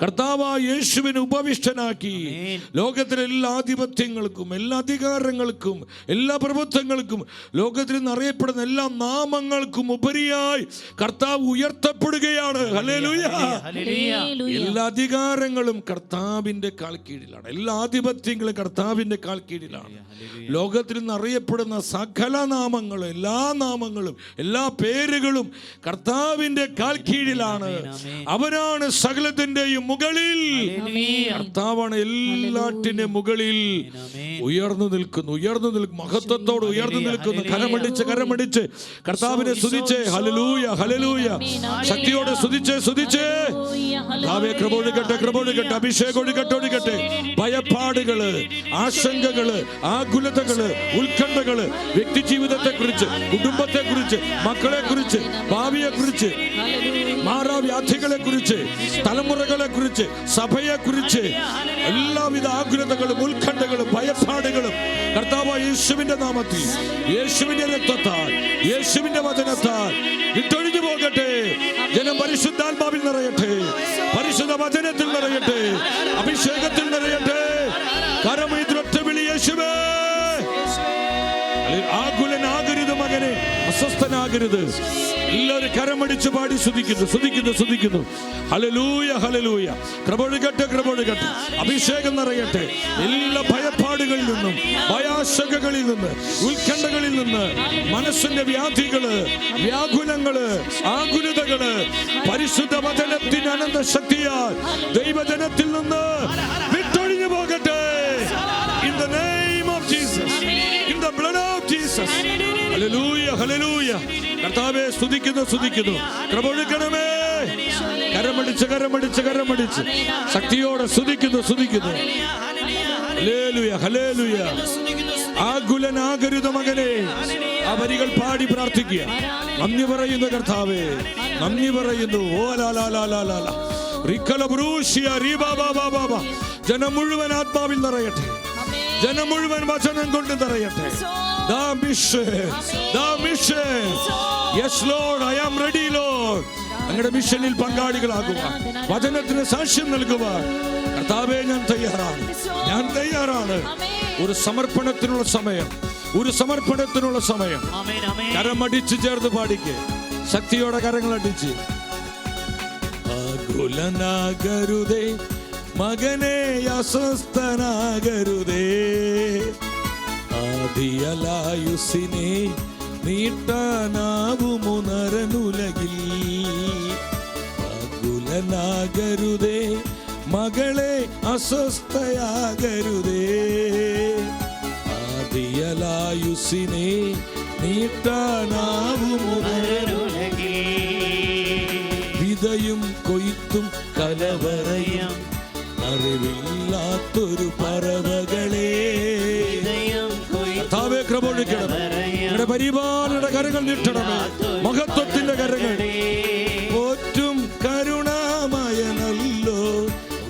കർത്താവായ യേശുവിനെ ഉപവിഷ്ടനാക്കി ലോകത്തിലെ എല്ലാ ആധിപത്യങ്ങൾക്കും എല്ലാ അധികാരങ്ങൾക്കും എല്ലാ പ്രഭുത്വങ്ങൾക്കും ലോകത്തിൽ ഇന്ന് അറിയപ്പെടുന്ന എല്ലാ നാമങ്ങൾക്കും ഉപരിയായി കർത്താവ് ഉയർത്തപ്പെടുകയാണ്. ഹല്ലേലൂയ. എല്ലാ അധികാരങ്ങളും കർത്താവിന്റെ കാൽ കീഴിലാണ്. എല്ലാ ആധിപത്യങ്ങളും കർത്താവിന്റെ കാൽ കീഴിലാണ്. ലോകത്തിൽ നിന്ന് അറിയപ്പെടുന്ന സകല നാമങ്ങളും എല്ലാ നാമങ്ങളും എല്ലാ പേരുകളും കർത്താവിന്റെ കാൽ കീഴിലാണ്. അവനാണ് സകലത്തിന്റെയും മുകളിൽ. കർത്താവാണ് എല്ലാറ്റിന്റെ മുകളിൽ ഉയർന്നു നിൽക്കുന്നു. മഹത്വത്തോട് ഉയർന്നു നിൽക്കുന്നു. കരമടിച്ച് കർത്താവിനെ സ്തുതിച്ചേ. Hallelujah hallelujah. ശക്തിയോടെ സ്തുതിച്ചേ. കൃപൊഴുകട്ടെ, അഭിഷേകം ഒഴുകട്ടെ. ഭയപ്പാടുകള്, ആശങ്കകള്, ആകുലതകള്, ഉത്കണ്ഠകള്, വ്യക്തി ജീവിതത്തെക്കുറിച്ച്, കുടുംബത്തെക്കുറിച്ച്, മക്കളെക്കുറിച്ച്, ഭാവിയെക്കുറിച്ച്, മാറാവ്യാധികളെ കുറിച്ച്, തലമുറകളെ കുറിച്ച്, സഭയെക്കുറിച്ച് എല്ലാവിധ ആകുലതകളും ഉത്കണ്ഠകളും ഭയപ്പാടുകളും കർത്താവായ യേശുവിന്റെ നാമത്തിൽ, യേശുവിന്റെ രക്തത്താൽ, യേശുവിന്റെ വചനത്താൽ വിട്ടൊഴിഞ്ഞു പോകട്ടെ. ജനം പരിശുദ്ധാത്മാവിൽ നിറയട്ടെ, പരിശുദ്ധ വചനത്തിൽ നിറയട്ടെ, അഭിഷേകത്തിൽ നിറയട്ടെ. കരമുയർത്തി വിളി യേശുവേ. ആകുലനാകരുത് മകനെ, അസ്വസ്ഥനാകരുത്. എല്ലാവരും കരമടിച്ച് പാടി സ്തുതിക്കുന്നു. Hallelujah hallelujah. കൃപൊഴുകട്ടെ, അഭിഷേകം നിറയട്ടെ. എല്ലാ ഭയപ്പാടുകളിൽ നിന്നും, ഭയാശങ്കകളിൽ നിന്ന്, ഉത്കണ്ഠകളിൽ നിന്ന്, മനസ്സിന്റെ വ്യാധികള്, വ്യാകുലങ്ങള്, ആകുലതകള് പരിശുദ്ധ വചനത്തിന്റെ അനന്ത ശക്തിയാൽ ദൈവജനത്തിൽ നിന്ന് വിട്ടൊഴിഞ്ഞു പോകട്ടെ. In the name of Jesus, in the blood of Jesus. Hallelujah hallelujah. കർത്താവേ സ്തുതിക്കുന്നു. കൃപൊഴുകണമേ. കരമടിച്ച് ശക്തിയോടെ സ്തുതിക്കുന്നു. Hallelujah hallelujah. ആകുലനാകരുത് മകനെ. ആ വരികൾ പാടി പ്രാർത്ഥിക്കുക. നന്ദി പറയുന്നു കർത്താവേ, നന്ദി പറയുന്നു. ഓ ലാ ജനം മുഴുവൻ ആത്മാവിൽ നിറയട്ടെ. ജനം മുഴുവൻ വചനം കൊണ്ട് നിറയട്ടെ. Yes Lord, I am ready Lord. അങ്ങയുടെ മിഷനിൽ പങ്കാളികളാകുക, വചനത്തിന് സാക്ഷ്യം നൽകുക. കർത്താവേ ഞാൻ തയ്യാറാണ്. ഒരു സമർപ്പണത്തിനുള്ള സമയം. കരമടിച്ച് ചേർന്ന് പാടിക്ക്. ശക്തിയോടെ കരങ്ങളടിച്ച്. ആകുലനാകരുതേ മകനെ, അസ്വസ്ഥനാകരുതേ. ആദിയലായുസിനെ നീട്ടാനാവുമോ നരനുലകിൽ. ആകുലനാകരുതേ മകളെ, അസ്വസ്ഥയാകരുതേ. ആദിയലായുസിനെ നീട്ടാനാവുമോ നരനുലകിൽ. വിതയും കൊയ്ത്തും കലവറയും അറിവില്ലാത്തൊരു പറവകളെ. കർത്താവേ കൃപൊഴുകണം. ഞങ്ങളുടെ പരിപാലനയുടെ കരങ്ങൾ നീട്ടണമേ. മഹത്വത്തിന്റെ കരങ്ങൾ. പോറ്റും കരുണാമയനല്ലോ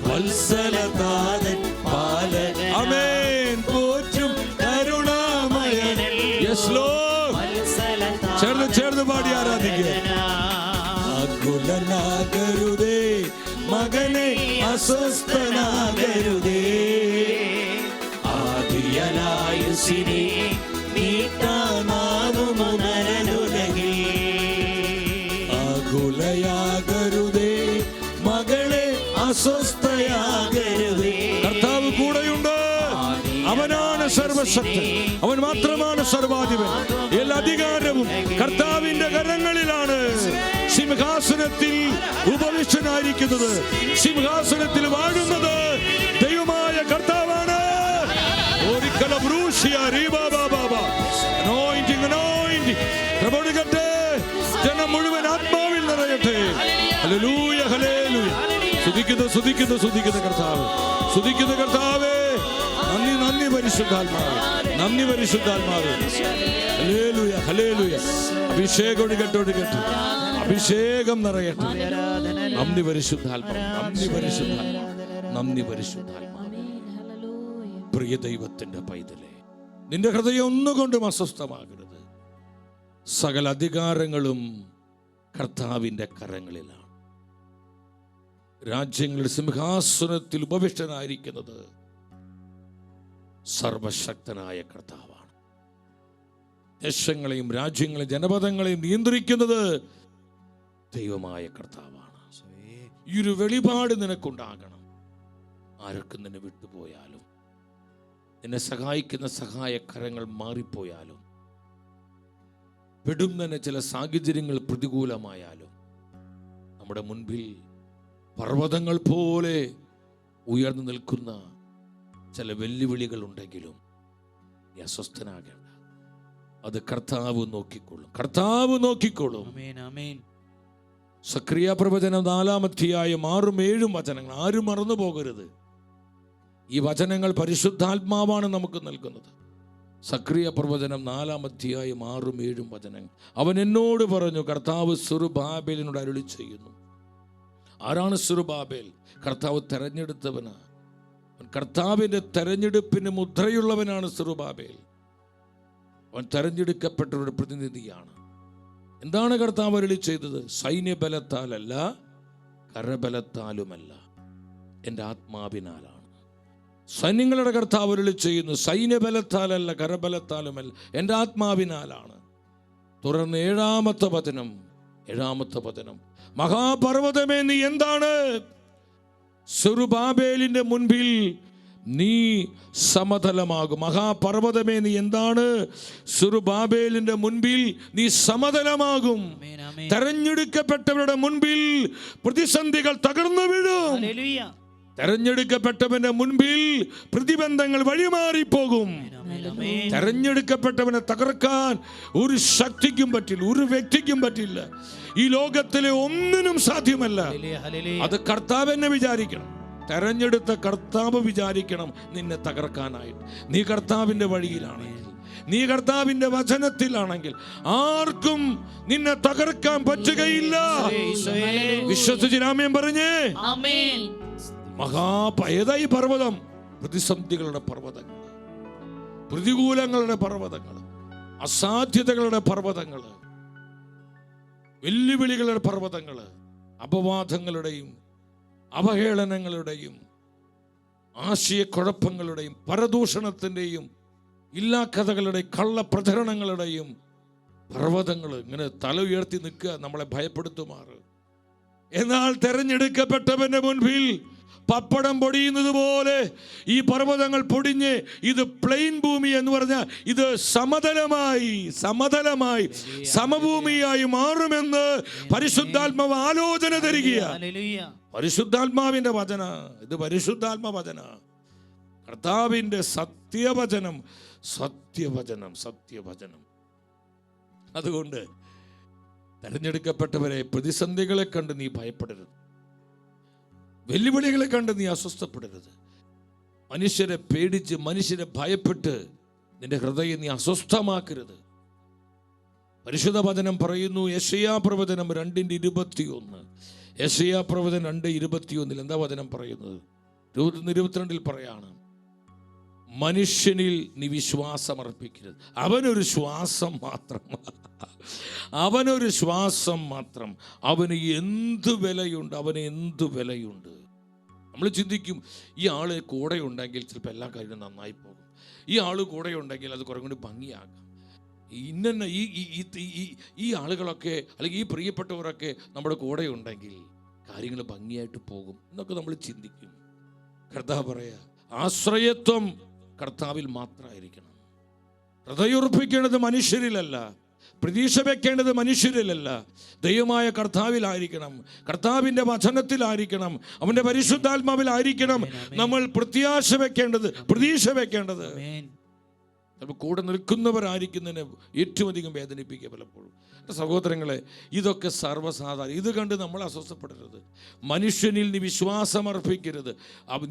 വത്സലതാതൻ പാലൻ. ആമേൻ. പോറ്റും കരുണാമയൻ. Yes Lord. ചേർന്ന് പാടി ആരാധിക്കുക. ആകുലനാകരുതേ മകനെ, അസ്വസ്ഥനാകരുതേ. ആദിയലായുസിനെ നീട്ടാനാവുമോ നരനുലകിൽ. ആകുലയാകരുതേ മകളെ, അസ്വസ്ഥയാകരുതേ. കർത്താവ് കൂടെയുണ്ട്. അവനാണ് സർവശക്തൻ. അവൻ മാത്രമാണ് സർവാധിപൻ. എല്ലാ അധികാരവും കർത്താവിന്റെ കരങ്ങളിലാണ്. സിംഹാസനത്തിൽ ഉപവിഷ്ടനായിരിക്കുന്നത്, സിംഹാസനത്തിൽ വാഴുന്നത് ദൈവമായ കർത്താവാണ്. ജനം മുഴുവൻ ആത്മാവിൽ നിറയട്ടെ. Hallelujah hallelujah. സ്തുതിക്കുന്നു കർത്താവ്. നന്ദി നന്ദി പരിശുദ്ധാത്മാവ്, നന്ദി പരിശുദ്ധാത്മാവ്. Hallelujah, hallelujah. അഭിഷേകം ഒഴുകട്ടെ, ഒഴുകട്ടെ. അഭിഷേകം നിറയട്ടെ. നന്ദി പരിശുദ്ധാത്മാവ്, നന്ദി പരിശുദ്ധാത്മാവ്, നന്ദി പരിശുദ്ധാത്മാവ്. പ്രിയ ദൈവത്തിന്റെ പൈതലേ, നിന്റെ ഹൃദയം ഒന്നുകൊണ്ടും അസ്വസ്ഥമാകരുത്. സകല അധികാരങ്ങളും കർത്താവിന്റെ കരങ്ങളിലാണ്. രാജ്യങ്ങളുടെ സിംഹാസനത്തിൽ ഉപവിഷ്ടനായിരിക്കുന്നത് സർവശക്തനായ കർത്താവാണ്. ദേശങ്ങളെയും രാജ്യങ്ങളെയും ജനപദങ്ങളെയും നിയന്ത്രിക്കുന്നത് ദൈവമായ കർത്താവാണ്. ഈ ഒരു വെളിപാട് നിനക്കുണ്ടാകണം. ആരൊക്കെ നിന്നെ വിട്ടുപോയാലും, നിന്നെ സഹായിക്കുന്ന സഹായകരങ്ങൾ മാറിപ്പോയാലും, പെടുന്നതിന് ചില സാഹചര്യങ്ങൾ പ്രതികൂലമായാലും, നമ്മുടെ മുൻപിൽ പർവ്വതങ്ങൾ പോലെ ഉയർന്നു നിൽക്കുന്ന ചില വെല്ലുവിളികൾ ഉണ്ടെങ്കിലും നീ അസ്വസ്ഥനാകേണ്ട. അത് കർത്താവ് നോക്കിക്കൊള്ളും, കർത്താവ് നോക്കിക്കൊള്ളും. സക്രിയ പ്രവചനം 4-ാം അധ്യായം 6-7 വചനങ്ങൾ ആരും മറന്നു പോകരുത്. ഈ വചനങ്ങൾ പരിശുദ്ധാത്മാവാണ് നമുക്ക് നൽകുന്നത്. സക്രിയ പ്രവചനം 4-ാം അധ്യായം 6-7 വചനങ്ങൾ. അവൻ എന്നോട് പറഞ്ഞു, കർത്താവ് സെറുബ്ബാബേലിനോട് അരുളി ചെയ്യുന്നു. ആരാണ് സെറുബ്ബാബേൽ? കർത്താവ് തെരഞ്ഞെടുത്തവനാ. കർത്താവിന്റെ തെരഞ്ഞെടുപ്പിന് മുദ്രയുള്ളവനാണ് സെറുബ്ബാബേൽ. അവൻ തെരഞ്ഞെടുക്കപ്പെട്ടവരുടെ പ്രതിനിധിയാണ്. എന്താണ് കർത്താവ് അരുളി ചെയ്തത്? സൈന്യബലത്താലല്ല, കരബലത്താലുമല്ല, എൻ്റെ ആത്മാവിനാലാണ്. സൈന്യങ്ങളുടെ കർത്താവ് അരുളി ചെയ്യുന്നു, സൈന്യബലത്താലല്ല, കരബലത്താലുമല്ല, എൻ്റെ ആത്മാവിനാലാണ്. തുടർന്ന് 7-ാമത്തെ വചനം, മഹാപർവ്വതമേ നീ എന്താണ്? സെറുബ്ബാബേലിന്റെ മുൻപിൽ നീ സമതലമാകും. മഹാപർവ്വതമേ നീ എന്താണ്? സെറുബ്ബാബേലിന്റെ മുൻപിൽ നീ സമതലമാകും. തെരഞ്ഞെടുക്കപ്പെട്ടവരുടെ മുൻപിൽ പ്രതിസന്ധികൾ തകർന്നു വീഴും. തെരഞ്ഞെടുക്കപ്പെട്ടവന്റെ മുൻപിൽ പ്രതിബന്ധങ്ങൾ വഴിമാറിപ്പോകും. തെരഞ്ഞെടുക്കപ്പെട്ടവനെ തകർക്കാൻ ഒരു ശക്തിക്കും പറ്റില്ല, ഒരു വ്യക്തിക്കും പറ്റില്ല. ഈ ലോകത്തിലെ ഒന്നിനും സാധ്യമല്ല. അത് കർത്താവ് എന്നെ വിചാരിക്കണം. തെരഞ്ഞെടുത്ത കർത്താവ് വിചാരിക്കണം നിന്നെ തകർക്കാനായിട്ട്. നീ കർത്താവിന്റെ വഴിയിലാണെങ്കിൽ, നീ കർത്താവിന്റെ വചനത്തിലാണെങ്കിൽ ആർക്കും നിന്നെ തകർക്കാൻ പറ്റുകയില്ല. വിശ്വസിച്ച് ആമേൻ പറഞ്ഞേ. ഏതായി പർവ്വതം? പ്രതിസന്ധികളുടെ പർവ്വതങ്ങൾ, പ്രതികൂലങ്ങളുടെ പർവ്വതങ്ങൾ, അസാധ്യതകളുടെ പർവ്വതങ്ങൾ, വെല്ലുവിളികളുടെ പർവ്വതങ്ങൾ, അപവാദങ്ങളുടെയും അവഹേളനങ്ങളുടെയും ആശയക്കുഴപ്പങ്ങളുടെയും പരദൂഷണത്തിൻ്റെയും ഇല്ലാക്കഥകളുടെയും കള്ളപ്രചരണങ്ങളുടെയും പർവ്വതങ്ങൾ ഇങ്ങനെ തല ഉയർത്തി നിൽക്കുക, നമ്മളെ ഭയപ്പെടുത്തുമാറ്. എന്നാൽ തെരഞ്ഞെടുക്കപ്പെട്ടവന്റെ മുൻപിൽ പപ്പടം പൊടിയുന്നത് പോലെ ഈ പർവ്വതങ്ങൾ പൊടിഞ്ഞ് ഇത് പ്ലെയിൻ ഭൂമി എന്ന് പറഞ്ഞാൽ ഇത് സമതലമായി സമഭൂമിയായി മാറുമെന്ന് പരിശുദ്ധാത്മാവ് ആലോചന തരികയാണ്. പരിശുദ്ധാത്മാവിന്റെ വചന, ഇത് പരിശുദ്ധാത്മ വചന, കർത്താവിന്റെ സത്യവചനം. അതുകൊണ്ട് തെരഞ്ഞെടുക്കപ്പെട്ടവരെ, പ്രതിസന്ധികളെ കണ്ട് നീ ഭയപ്പെടരുത്, വെല്ലുവിളികളെ കണ്ട് നീ അസ്വസ്ഥപ്പെടരുത്. മനുഷ്യരെ പേടിച്ച്, മനുഷ്യരെ ഭയപ്പെട്ട് നിന്റെ ഹൃദയം നീ അസ്വസ്ഥമാക്കരുത്. പരിശുദ്ധ വചനം പറയുന്നു, യെശയ്യാ പ്രവചനം 2:21. യെശയ്യാ പ്രവചനം 2:21 എന്താ വചനം പറയുന്നത്? 22 പറയാണ്, മനുഷ്യനിൽ നീ വിശ്വാസമർപ്പിക്കരുത്. അവനൊരു ശ്വാസം മാത്രം, അവന് എന്ത് വിലയുണ്ട്. നമ്മൾ ചിന്തിക്കും, ഈ ആള് കൂടെ ഉണ്ടെങ്കിൽ ചിലപ്പോൾ എല്ലാ കാര്യവും നന്നായി പോകും, ഈ ആള് കൂടെ ഉണ്ടെങ്കിൽ അത് കുറെ കൂടി ഭംഗിയാക്കാം, ഈ ആളുകളൊക്കെ അല്ലെങ്കിൽ ഈ പ്രിയപ്പെട്ടവരൊക്കെ നമ്മുടെ കൂടെ ഉണ്ടെങ്കിൽ കാര്യങ്ങൾ ഭംഗിയായിട്ട് പോകും എന്നൊക്കെ നമ്മൾ ചിന്തിക്കും. കർത്താവ് പറയാ, ആശ്രയത്വം കർത്താവിൽ മാത്രമായിരിക്കണം. ഹൃദയുറപ്പിക്കേണ്ടത് മനുഷ്യരിലല്ല, പ്രതീക്ഷ വെക്കേണ്ടത് മനുഷ്യരിലല്ല, ദൈവമായ കർത്താവിലായിരിക്കണം, കർത്താവിൻ്റെ വചനത്തിലായിരിക്കണം, അവൻ്റെ പരിശുദ്ധാത്മാവിലായിരിക്കണം നമ്മൾ പ്രത്യാശ വെക്കേണ്ടത്, പ്രതീക്ഷ വെക്കേണ്ടത്. ചിലപ്പോൾ കൂടെ നിൽക്കുന്നവരായിരിക്കുന്നതിനെ ഏറ്റവും അധികം വേദനിപ്പിക്കുക പലപ്പോഴും. സഹോദരങ്ങളെ, ഇതൊക്കെ സർവ്വസാധാരണ. ഇത് കണ്ട് നമ്മൾ അസ്വസ്ഥപ്പെടരുത്. മനുഷ്യനിൽ നീ വിശ്വാസം അർപ്പിക്കരുത്.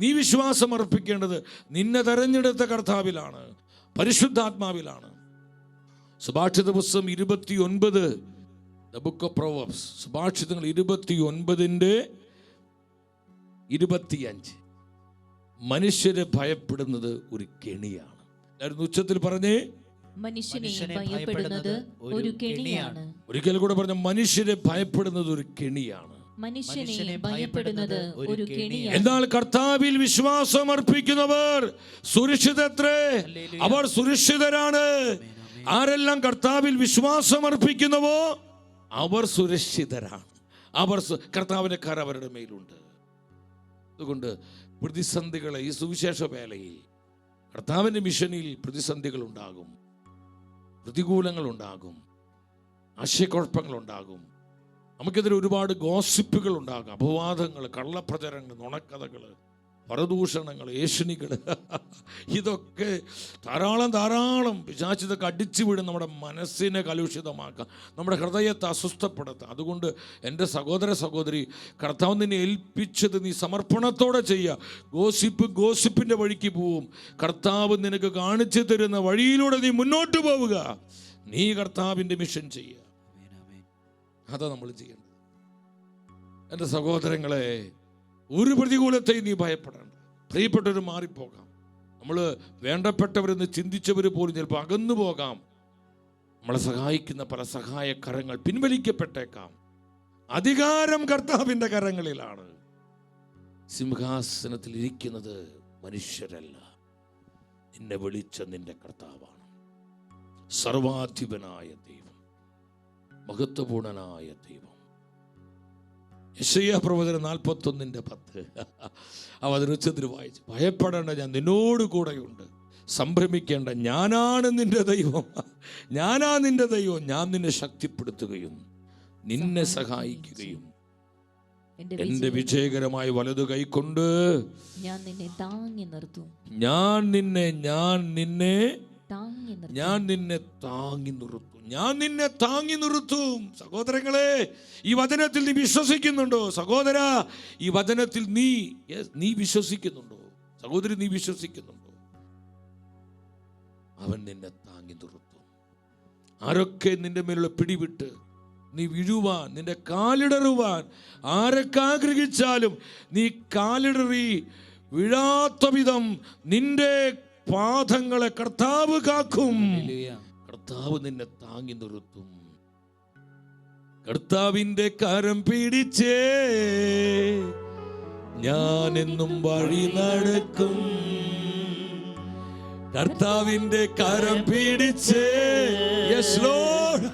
നീ വിശ്വാസം അർപ്പിക്കേണ്ടത് നിന്നെ തെരഞ്ഞെടുത്ത കർത്താവിലാണ്, പരിശുദ്ധാത്മാവിലാണ്. സുഭാഷിത പുസ്തകം 29, ദ ബുക്ക് ഓഫ് പ്രൊവേർബ്സ്, സുഭാഷിതങ്ങൾ 29:25. മനുഷ്യരെ ഭയപ്പെടുന്നത് ഒരു കെണിയാണ്. എല്ലാവരും ഉച്ചത്തിൽ പറഞ്ഞേ, മനുഷ്യനെ ഭയപ്പെടുന്നത് ഒരു കെണിയാണ്. ഒരിക്കൽ കൂടെ പറഞ്ഞ, മനുഷ്യരെ ഭയപ്പെടുന്നത് ഒരു കെണിയാണ്. മനുഷ്യനെ ഭയപ്പെടുന്നത് ഒരു കെണിയാണ്. എന്നാൽ കർത്താവിൽ വിശ്വാസം അർപ്പിക്കുന്നവർ സുരക്ഷിതത്രേ, അവർ സുരക്ഷിതരാണ്. ആരെല്ലാം കർത്താവിൽ വിശ്വാസം അർപ്പിക്കുന്നുവോ അവർ സുരക്ഷിതരാണ്. കർത്താവിന്റെ കര അവരുടെ മേലുണ്ട്. അതുകൊണ്ട് പ്രതിസന്ധികളെ, ഈ സുവിശേഷ വേളയിൽ കർത്താവിന്റെ മിഷനിൽ പ്രതിസന്ധികൾ ഉണ്ടാകും, പ്രതികൂലങ്ങൾ ഉണ്ടാകും, ആശയക്കുഴപ്പങ്ങൾ ഉണ്ടാകും. നമുക്കെതിരെ ഒരുപാട് ഗോസിപ്പുകൾ ഉണ്ടാകും, അപവാദങ്ങൾ, കള്ളപ്രചരണങ്ങൾ, നുണക്കഥകൾ, പരദൂഷണങ്ങൾ, ഏഷണികൾ. ഇതൊക്കെ ധാരാളം പിശാച് ഇതൊക്കെ അടിച്ചു വിടും, നമ്മുടെ മനസ്സിനെ കലുഷിതമാക്കാം, നമ്മുടെ ഹൃദയത്തെ അസ്വസ്ഥപ്പെടുത്താം. അതുകൊണ്ട് എൻ്റെ സഹോദര സഹോദരി, കർത്താവ് നിന്നെ ഏൽപ്പിച്ചത് നീ സമർപ്പണത്തോടെ ചെയ്യുക. ഗോസിപ്പിൻ്റെ വഴിക്ക് പോവും. കർത്താവ് നിനക്ക് കാണിച്ചു തരുന്ന വഴിയിലൂടെ നീ മുന്നോട്ട് പോവുക. നീ കർത്താവിൻ്റെ മിഷൻ ചെയ്യുക. അതാ നമ്മൾ ചെയ്യേണ്ടത്. എൻ്റെ സഹോദരങ്ങളെ, ഒരു പ്രതികൂലത്തെയും നീ ഭയപ്പെടേണ്ട. പ്രിയപ്പെട്ടവർ മാറിപ്പോകാം, നമ്മൾ വേണ്ടപ്പെട്ടവരെന്ന് ചിന്തിച്ചവർ പോലും ചിലപ്പോൾ അകന്നു പോകാം. നമ്മളെ സഹായിക്കുന്ന പല സഹായ കരങ്ങൾ പിൻവലിക്കപ്പെട്ടേക്കാം. അധികാരം കർത്താവിൻ്റെ കരങ്ങളിലാണ്. സിംഹാസനത്തിൽ ഇരിക്കുന്നത് മനുഷ്യരല്ല, നിന്നെ വിളിച്ച നിന്റെ കർത്താവാണ്. സർവാധിപനായ ദൈവം, മഹത്വപൂർണനായ ദൈവം. യെശയ്യാ പ്രവചനം 41:10 അവതരിച്ചതിൽ വായിച്ചു, ഭയപ്പെടേണ്ട, ഞാൻ നിന്നോട് കൂടെയുണ്ട്. സംഭ്രമിക്കേണ്ട, ഞാനാണ് നിന്റെ ദൈവം. ഞാനാ നിന്റെ ദൈവം. ഞാൻ നിന്നെ ശക്തിപ്പെടുത്തുകയും നിന്നെ സഹായിക്കുകയും എന്റെ വിജയകരമായ വലതു കൈക്കൊണ്ട് ഞാൻ നിന്നെ താങ്ങി നിർത്തും. ഞാൻ നിന്നെ താങ്ങി നിർത്തും. സഹോദരങ്ങളെ, ഈ വചനത്തിൽ നീ വിശ്വസിക്കുന്നുണ്ടോ? സഹോദര, ഈ വചനത്തിൽ നീ വിശ്വസിക്കുന്നുണ്ടോ? സഹോദരി, നീ വിശ്വസിക്കുന്നുണ്ടോ? അവൻ നിന്നെ താങ്ങി നിർത്തും. ആരൊക്കെ നിന്റെ മേലുള്ള പിടിവിട്ട് നീ വീഴുവാൻ, നിന്റെ കാലിടറുവാൻ ആരൊക്കെ ആഗ്രഹിച്ചാലും നീ കാലിടറി വീഴാത്ത വിധം നിന്റെ പാദങ്ങളെ കർത്താവ് കാക്കും. കർത്താവ് നിന്നെ താങ്ങി നിർത്തും. കർത്താവിന്റെ കരം പിടിച്ചേ ഞാൻ എന്നും വഴി നടക്കും. കർത്താവിന്റെ കരം പിടിച്ചേ, യെസ് ലോർഡ്,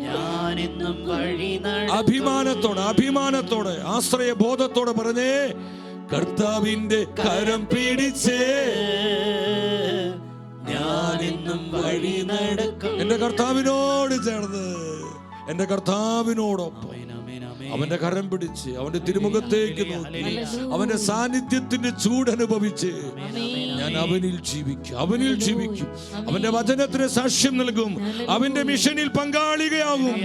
ഞാൻ എന്നും വഴി നടക്കും. അഭിമാനത്തോടെ ആശ്രയബോധത്തോടെ പറഞ്ഞേ, കർത്താവിന്റെ കരം പിടിച്ചേ ഞാൻ എന്നും വഴി നടക്കും. എന്റെ കർത്താവിനോട് ചേർന്ന്, എന്റെ കർത്താവിനോടൊപ്പം അവന്റെ കരം പിടിച്ച് അവന്റെ തിരുമുഖത്തേക്ക് നോക്കി അവന്റെ സാന്നിധ്യത്തിന്റെ ചൂടനുഭവിച്ച് ഞാൻ അവനിൽ ജീവിക്കും. അവന്റെ വചനത്തിന് സാക്ഷ്യം നൽകും. അവന്റെ മിഷനിൽ പങ്കാളികയാകും.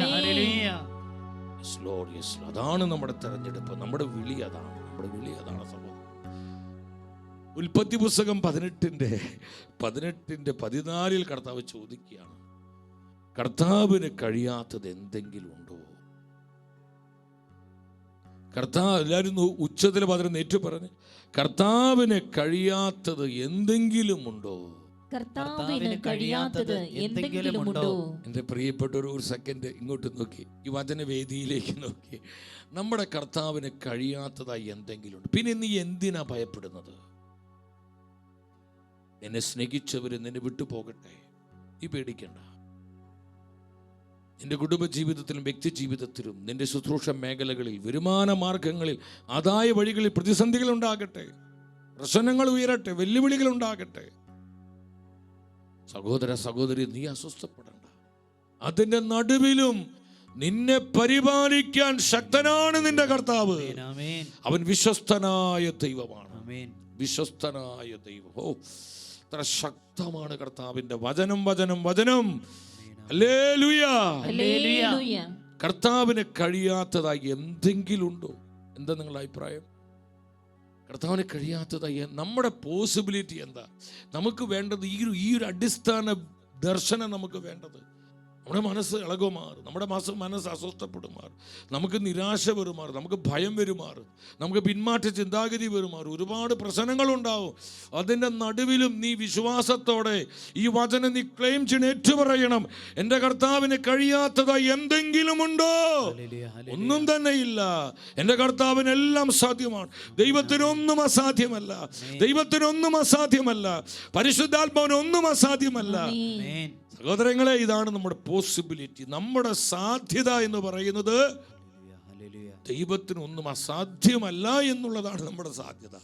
അതാണ് നമ്മുടെ തെരഞ്ഞെടുപ്പ്, നമ്മുടെ വിളി അതാണ്. സഹോദരൻ, ഉൽപ്പത്തി പുസ്തകം 18:14 കർത്താവ് ചോദിക്കുകയാണ്, കർത്താവിന് കഴിയാത്തത് എന്തെങ്കിലും ഉണ്ടോ? കർത്താവ്, എല്ലാവരും ഉച്ചത്തിൽ പതിനെ നേറ്റു പറഞ്ഞ്, കർത്താവിന് കഴിയാത്തത് എന്തെങ്കിലും ഉണ്ടോ? കർത്താവിന് കഴിയാത്തത് എന്തെങ്കിലും ഉണ്ടോ? എൻ്റെ പ്രിയപ്പെട്ടവർ, ഒരു സെക്കൻഡ് ഇങ്ങോട്ട് നോക്കി, ഈ വചനവേദിയിലേക്ക് നോക്കി. നമ്മുടെ കർത്താവിന് കഴിയാത്തതായി എന്തെങ്കിലും ഉണ്ട്. പിന്നെ നീ എന്തിനാ ഭയപ്പെടുന്നത്? നിന്നെ സ്നേഹിച്ചവർ നിന്നെ വിട്ടുപോകട്ടെ, നീ പേടിക്കണ്ട. നിന്റെ കുടുംബ ജീവിതത്തിലും വ്യക്തി ജീവിതത്തിലും നിന്റെ ശുശ്രൂഷ മേഖലകളിൽ, വരുമാന മാർഗങ്ങളിൽ, ആദായ വഴികളിൽ പ്രതിസന്ധികൾ ഉണ്ടാകട്ടെ, പ്രശ്നങ്ങൾ ഉയരട്ടെ, വെല്ലുവിളികൾ ഉണ്ടാകട്ടെ. സഹോദര സഹോദരി, നീ അസ്വസ്ഥപ്പെടണ്ട. അതിന്റെ നടുവിലും നിന്നെ പരിപാലിക്കാൻ ശക്തനാണ് നിന്റെ കർത്താവ്. അവൻ വിശ്വസ്തനായ ദൈവമാണ്. വിശ്വസ്തനായ ദൈവം. എത്ര ശക്തമാണ് കർത്താവിന്റെ വചനം, വചനം, വചനം. ഹല്ലേലൂയ. ഹല്ലേലൂയ. കർത്താവിന് കഴിയാത്തതായി എന്തെങ്കിലും ഉണ്ടോ? എന്താ നിങ്ങളുടെ അഭിപ്രായം? കർത്താവിന് കഴിയാത്തതായി നമ്മുടെ പോസിബിലിറ്റി എന്താ? നമുക്ക് വേണ്ടത് ഈ ഒരു അടിസ്ഥാന ദർശനം നമുക്ക് വേണ്ടത്. നമ്മുടെ മനസ്സ് ഇളകുമാറും, നമ്മുടെ മനസ്സ് അസ്വസ്ഥപ്പെടുമാറും, നമുക്ക് നിരാശ വരുമാറും, നമുക്ക് ഭയം വരുമാറും, നമുക്ക് പിന്മാറ്റ ചിന്താഗതി വരുമാറും, ഒരുപാട് പ്രശ്നങ്ങളുണ്ടാവും. അതിൻ്റെ നടുവിലും നീ വിശ്വാസത്തോടെ ഈ വചനം നീ ക്ലെയിം ചെയ്യണം, ഏറ്റുപറയണം. എൻ്റെ കർത്താവിന് കഴിയാത്തതായി എന്തെങ്കിലും ഉണ്ടോ? ഒന്നും തന്നെ ഇല്ല. എൻ്റെ കർത്താവിനെല്ലാം സാധ്യമാണ്. ദൈവത്തിനൊന്നും അസാധ്യമല്ല. ദൈവത്തിനൊന്നും അസാധ്യമല്ല. പരിശുദ്ധാത്മാവിനൊന്നും അസാധ്യമല്ല. സഹോദരങ്ങളെ, ഇതാണ് നമ്മുടെ പോസിബിലിറ്റി, നമ്മുടെ സാധ്യത എന്ന് പറയുന്നത്. ദൈവത്തിനൊന്നും അസാധ്യമല്ല എന്നുള്ളതാണ് നമ്മുടെ സാധ്യത.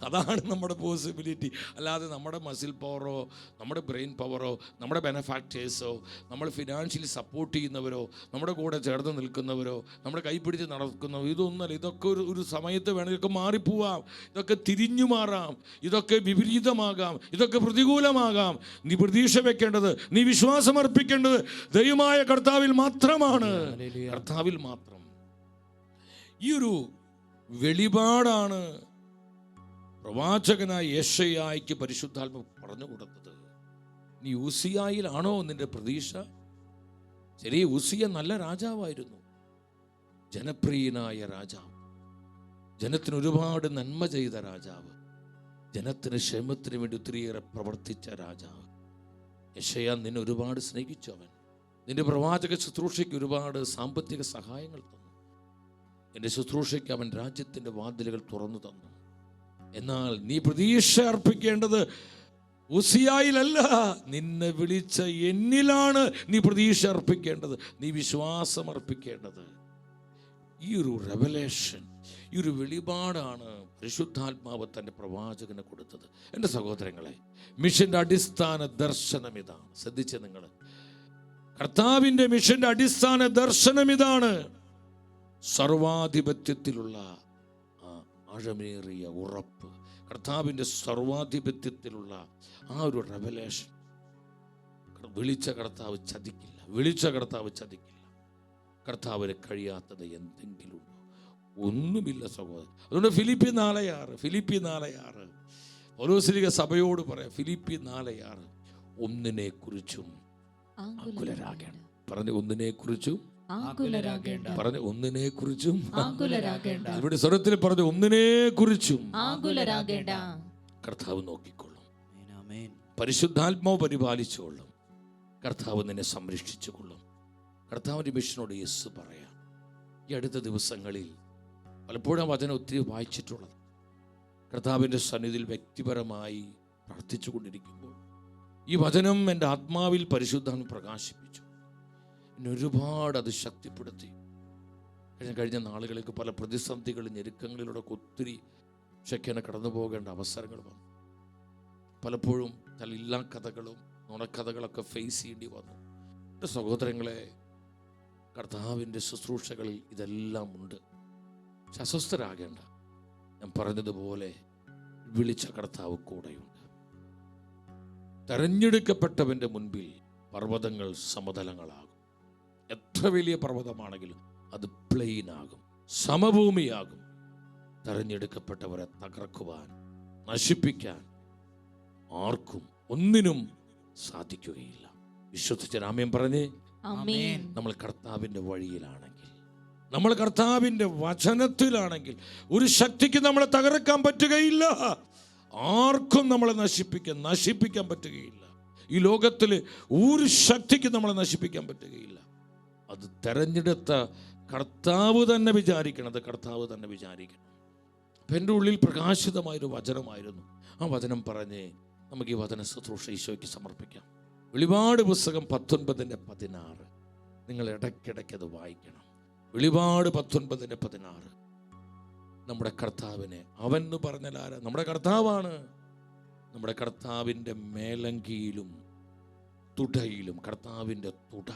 അതാണ് നമ്മുടെ പോസിബിലിറ്റി. അല്ലാതെ നമ്മുടെ മസിൽ പവറോ, നമ്മുടെ ബ്രെയിൻ പവറോ, നമ്മുടെ ബെനഫാക്ടേഴ്സോ, നമ്മൾ ഫിനാൻഷ്യലി സപ്പോർട്ട് ചെയ്യുന്നവരോ, നമ്മുടെ കൂടെ ചേർന്ന് നിൽക്കുന്നവരോ, നമ്മുടെ കൈപിടിച്ച് നടക്കുന്നവരോ, ഇതൊന്നല്ല. ഇതൊക്കെ ഒരു സമയത്ത് വേണം. ഇതൊക്കെ മാറിപ്പോവാം, ഇതൊക്കെ തിരിഞ്ഞു മാറാം, ഇതൊക്കെ വിപരീതമാകാം, ഇതൊക്കെ പ്രതികൂലമാകാം. നീ പ്രതീക്ഷ വെക്കേണ്ടത്, നീ വിശ്വാസം അർപ്പിക്കേണ്ടത് ദൈവമായ കർത്താവിൽ മാത്രമാണ്. കർത്താവിൽ മാത്രം. ഈ ഒരു വെളിപാടാണ് പ്രവാചകനായ യെശയ്യായ്ക്ക് പരിശുദ്ധാത്മാവ് പറഞ്ഞു കൊടുത്തത്. നീ ഉസിയായിലാണോ നിന്റെ പ്രതീക്ഷ? ശരി, ഉസിയ നല്ല രാജാവായിരുന്നു, ജനപ്രിയനായ രാജാവ്, ജനത്തിന് ഒരുപാട് നന്മ ചെയ്ത രാജാവ്, ജനത്തിന് ക്ഷേമത്തിന് വേണ്ടി ഒത്തിരിയേറെ പ്രവർത്തിച്ച രാജാവ്. യെശയ്യാ നിന്നെ ഒരുപാട് സ്നേഹിച്ചു. അവൻ നിന്റെ പ്രവാചക ശുശ്രൂഷയ്ക്ക് ഒരുപാട് സാമ്പത്തിക സഹായങ്ങൾ തന്നു. എൻ്റെ ശുശ്രൂഷയ്ക്ക് അവൻ രാജ്യത്തിൻ്റെ വാതിലുകൾ തുറന്നു തന്നു. എന്നാൽ നീ പ്രതീക്ഷ അർപ്പിക്കേണ്ടത് ഉസിയായിലല്ല, നിന്നെ വിളിച്ച എന്നിലാണ് നീ പ്രതീക്ഷ അർപ്പിക്കേണ്ടത്, നീ വിശ്വാസം അർപ്പിക്കേണ്ടത്. ഈ ഒരു റെവലേഷൻ, ഈ ഒരു വെളിപാടാണ് പരിശുദ്ധാത്മാവ് തൻ്റെ പ്രവാചകന് കൊടുത്തത്. എൻ്റെ സഹോദരങ്ങളെ, മിഷന്റെ അടിസ്ഥാന ദർശനം ഇതാണ്. ശ്രദ്ധിച്ച നിങ്ങൾ, കർത്താവിൻ്റെ മിഷന്റെ അടിസ്ഥാന ദർശനം ഇതാണ്. സർവാധിപത്യത്തിലുള്ള ആഴമേറിയ ഉറപ്പ്, കർത്താവിൻ്റെ സർവാധിപത്യത്തിലുള്ള ആ ഒരു റെവലേഷൻ. വിളിച്ച കർത്താവ് ചതിക്കില്ല, വിളിച്ച കർത്താവ് ചതിക്കില്ല. കർത്താവിന് കഴിയാത്തത് എന്തെങ്കിലും ഉണ്ടോ? ഒന്നുമില്ല സഹോദരൻ. അതുകൊണ്ട് ഫിലിപ്പി 4:6 പൗലോസ്ലിഹ സഭയോട് പറയാം. ഫിലിപ്പി 4:6 ഒന്നിനെക്കുറിച്ചും ആകുലരാകേണ്ട. പറഞ്ഞു, ഒന്നിനെക്കുറിച്ചും പറഞ്ഞു, ഒന്നിനെക്കുറിച്ചും. ഇവിടെ സ്വരത്തിൽ പറഞ്ഞു, ഒന്നിനെക്കുറിച്ചും ആകുലരാകേണ്ട. കർത്താവ് നോക്കിക്കൊള്ളും. പരിശുദ്ധാത്മാവ് പരിപാലിച്ചുകൊള്ളും. കർത്താവ് നിന്നെ സംരക്ഷിച്ചുകൊള്ളും. കർത്താവിൻ്റെ മിഷനോട് യെസ് പറയാം. ഈ അടുത്ത ദിവസങ്ങളിൽ പലപ്പോഴും വചനം ഒത്തിരി വായിച്ചിട്ടുള്ളത്. കർത്താവിൻ്റെ സന്നിധിയിൽ വ്യക്തിപരമായി പ്രാർത്ഥിച്ചു കൊണ്ടിരിക്കുമ്പോൾ ഈ വചനം എൻ്റെ ആത്മാവിൽ പരിശുദ്ധാത്മ പ്രകാശിപ്പിച്ചു. എന്നെ ഒരുപാട് അത് ശക്തിപ്പെടുത്തി. കഴിഞ്ഞ നാളുകളിലേക്ക് പല പ്രതിസന്ധികളും ഞെരുക്കങ്ങളിലൂടെ ഒത്തിരി ക്ഷയ്ക്കനെ കടന്നു പോകേണ്ട അവസരങ്ങൾ വന്നു. പലപ്പോഴും ഇല്ലാ കഥകളും നുണക്കഥകളൊക്കെ ഫേസ് ചെയ്യേണ്ടി വന്നു. എൻ്റെ സഹോദരങ്ങളെ, കർത്താവിൻ്റെ ശുശ്രൂഷകളിൽ ഇതെല്ലാം ഉണ്ട്. പക്ഷെ അസ്വസ്ഥരാകേണ്ട. ഞാൻ പറഞ്ഞതുപോലെ വിളിച്ച കർത്താവ് കൂടെയുണ്ട്. തെരഞ്ഞെടുക്കപ്പെട്ടവൻ്റെ മുൻപിൽ പർവ്വതങ്ങൾ സമതലങ്ങളാകും. എത്ര വലിയ പർവ്വതമാണെങ്കിലും അത് പ്ലെയിനാകും, സമഭൂമിയാകും. തെരഞ്ഞെടുക്കപ്പെട്ടവരെ തകർക്കുവാൻ, നശിപ്പിക്കാൻ ആർക്കും ഒന്നിനും സാധിക്കുകയില്ല. വിശ്വസിച്ച ആമേൻ പറഞ്ഞേ. നമ്മൾ കർത്താവിൻ്റെ വഴിയിലാണെങ്കിൽ, നമ്മൾ കർത്താവിൻ്റെ വചനത്തിലാണെങ്കിൽ ഒരു ശക്തിക്ക് നമ്മളെ തകർക്കാൻ പറ്റുകയില്ല. ആർക്കും നമ്മളെ നശിപ്പിക്കാൻ പറ്റുകയില്ല. ഈ ലോകത്തിൽ ഒരു ശക്തിക്ക് നമ്മളെ നശിപ്പിക്കാൻ പറ്റുകയില്ല. അത് തെരഞ്ഞെടുത്ത കർത്താവ് തന്നെ വിചാരിക്കണം. കർത്താവ് തന്നെ വിചാരിക്കണം. അപ്പം എൻ്റെ ഉള്ളിൽ പ്രകാശിതമായൊരു വചനമായിരുന്നു. ആ വചനം പറഞ്ഞ് നമുക്ക് ഈ വചന ശുശ്രൂഷ ഈശോയ്ക്ക് സമർപ്പിക്കാം. വെളിപാട് പുസ്തകം 19:16. നിങ്ങൾ ഇടയ്ക്കിടയ്ക്ക് അത് വായിക്കണം. വെളിപാട് 19:16. നമ്മുടെ കർത്താവിനെ, അവൻ എന്ന് പറഞ്ഞാൽ ആരാ? നമ്മുടെ കർത്താവാണ്. നമ്മുടെ കർത്താവിൻ്റെ മേലങ്കിയിലും തുടയിലും, കർത്താവിൻ്റെ തുട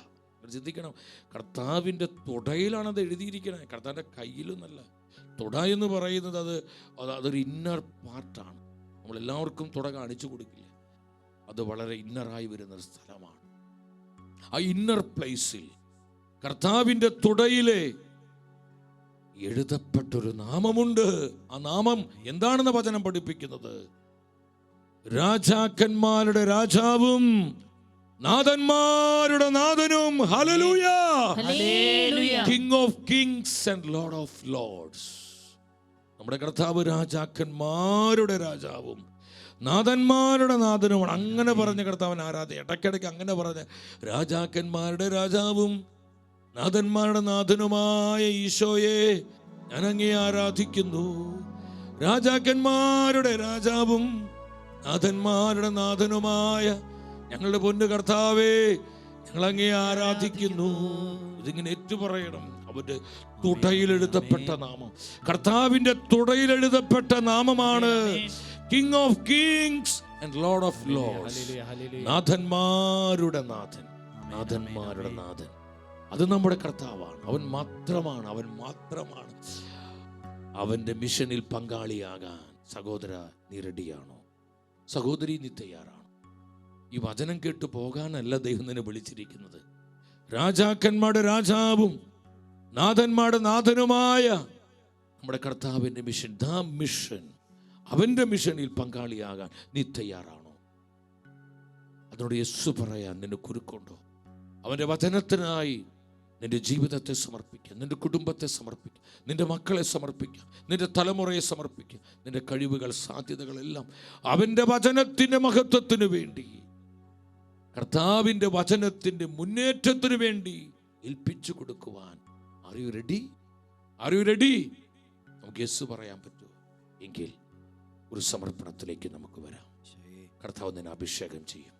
ചിന്തിക്കണം. കർത്താവിൻ്റെ തുടയിലാണത് എഴുതിയിരിക്കണേ, കർത്താവിൻ്റെ കയ്യിലൊന്നല്ല. തുട എന്ന് പറയുന്നത് അതൊരു ഇന്നർ പാർട്ടാണ്. നമ്മളെല്ലാവർക്കും തുട കാണിച്ചു കൊടുക്കില്ല. അത് വളരെ ഇന്നറായി വരുന്നൊരു സ്ഥലമാണ്. ആ ഇന്നർ പ്ലേസിൽ കർത്താവിൻ്റെ തുടയിലെ എഴുതപ്പെട്ടൊരു നാമമുണ്ട്. ആ നാമം എന്താണെന്ന് വചനം പഠിപ്പിക്കുന്നത്? രാജാക്കന്മാരുടെ രാജാവും നാഥന്മാരുടെ നാഥനും. Hallelujah. King of kings and lord of Lord's. നമ്മുടെ കർത്താവ് രാജാക്കന്മാരുടെ രാജാവും നാഥന്മാരുടെ നാഥനുമാണ്. അങ്ങനെ പറഞ്ഞ കർത്താവിന് ആരാധന. ഇടയ്ക്കിടയ്ക്ക് അങ്ങനെ പറഞ്ഞ രാജാക്കന്മാരുടെ രാജാവും നാഥന്മാരുടെ നാഥനുമായ ഈശോയെ ഞാൻ അങ്ങേ ആരാധിക്കുന്നു. രാജാക്കന്മാരുടെ രാജാവും നാഥന്മാരുടെ നാഥനുമായ ഞങ്ങളുടെ പൊന്നു കർത്താവേ ഞങ്ങൾ അങ്ങേ ആരാധിക്കുന്നു. ഇതിങ്ങനെ ഏറ്റുപറയണം. അവന്റെ തുടയിലെഴുതപ്പെട്ട നാമം, കർത്താവിന്റെ തുടയിലെഴുതപ്പെട്ട നാമമാണ് king of kings and lord of lords. നാഥന്മാരുടെ നാഥൻ, നാഥന്മാരുടെ നാഥൻ. അത് നമ്മുടെ കർത്താവാണ്. അവൻ മാത്രമാണ്, അവൻ മാത്രമാണ്. അവന്റെ മിഷനിൽ പങ്കാളിയാകാൻ സഹോദര നീ റെഡിയാണോ? സഹോദരി നീ തയ്യാറാണോ? ഈ വചനം കേട്ട് പോകാനല്ല ദൈവം നിന്നെ വിളിച്ചിരിക്കുന്നത്. രാജാക്കന്മാരുടെ രാജാവും നാഥന്മാരുടെ നാഥനുമായ നമ്മുടെ കർത്താവിൻ്റെ മിഷൻ, ദാ മിഷൻ, അവൻ്റെ മിഷനിൽ പങ്കാളിയാകാൻ നീ തയ്യാറാണോ? അതിനോട് യേശു പറയാൻ നിന്റെ കുരുക്കുണ്ടോ? അവൻ്റെ വചനത്തിനായി നിന്റെ ജീവിതത്തെ സമർപ്പിക്കുക, നിന്റെ കുടുംബത്തെ സമർപ്പിക്കുക, നിന്റെ മക്കളെ സമർപ്പിക്കുക, നിന്റെ തലമുറയെ സമർപ്പിക്കുക. നിന്റെ കഴിവുകൾ, സാധ്യതകളെല്ലാം അവൻ്റെ വചനത്തിൻ്റെ മഹത്വത്തിന് വേണ്ടി, കർത്താവിൻ്റെ വചനത്തിൻ്റെ മുന്നേറ്റത്തിന് വേണ്ടി ഏൽപ്പിച്ചു കൊടുക്കുവാൻ. Are you ready? Are you ready? നമുക്ക് യെസ് പറയാൻ പറ്റുമോ? എങ്കിൽ ഒരു സമർപ്പണത്തിലേക്ക് നമുക്ക് വരാം. കർത്താവ് നിന്നെ അഭിഷേകം ചെയ്യും.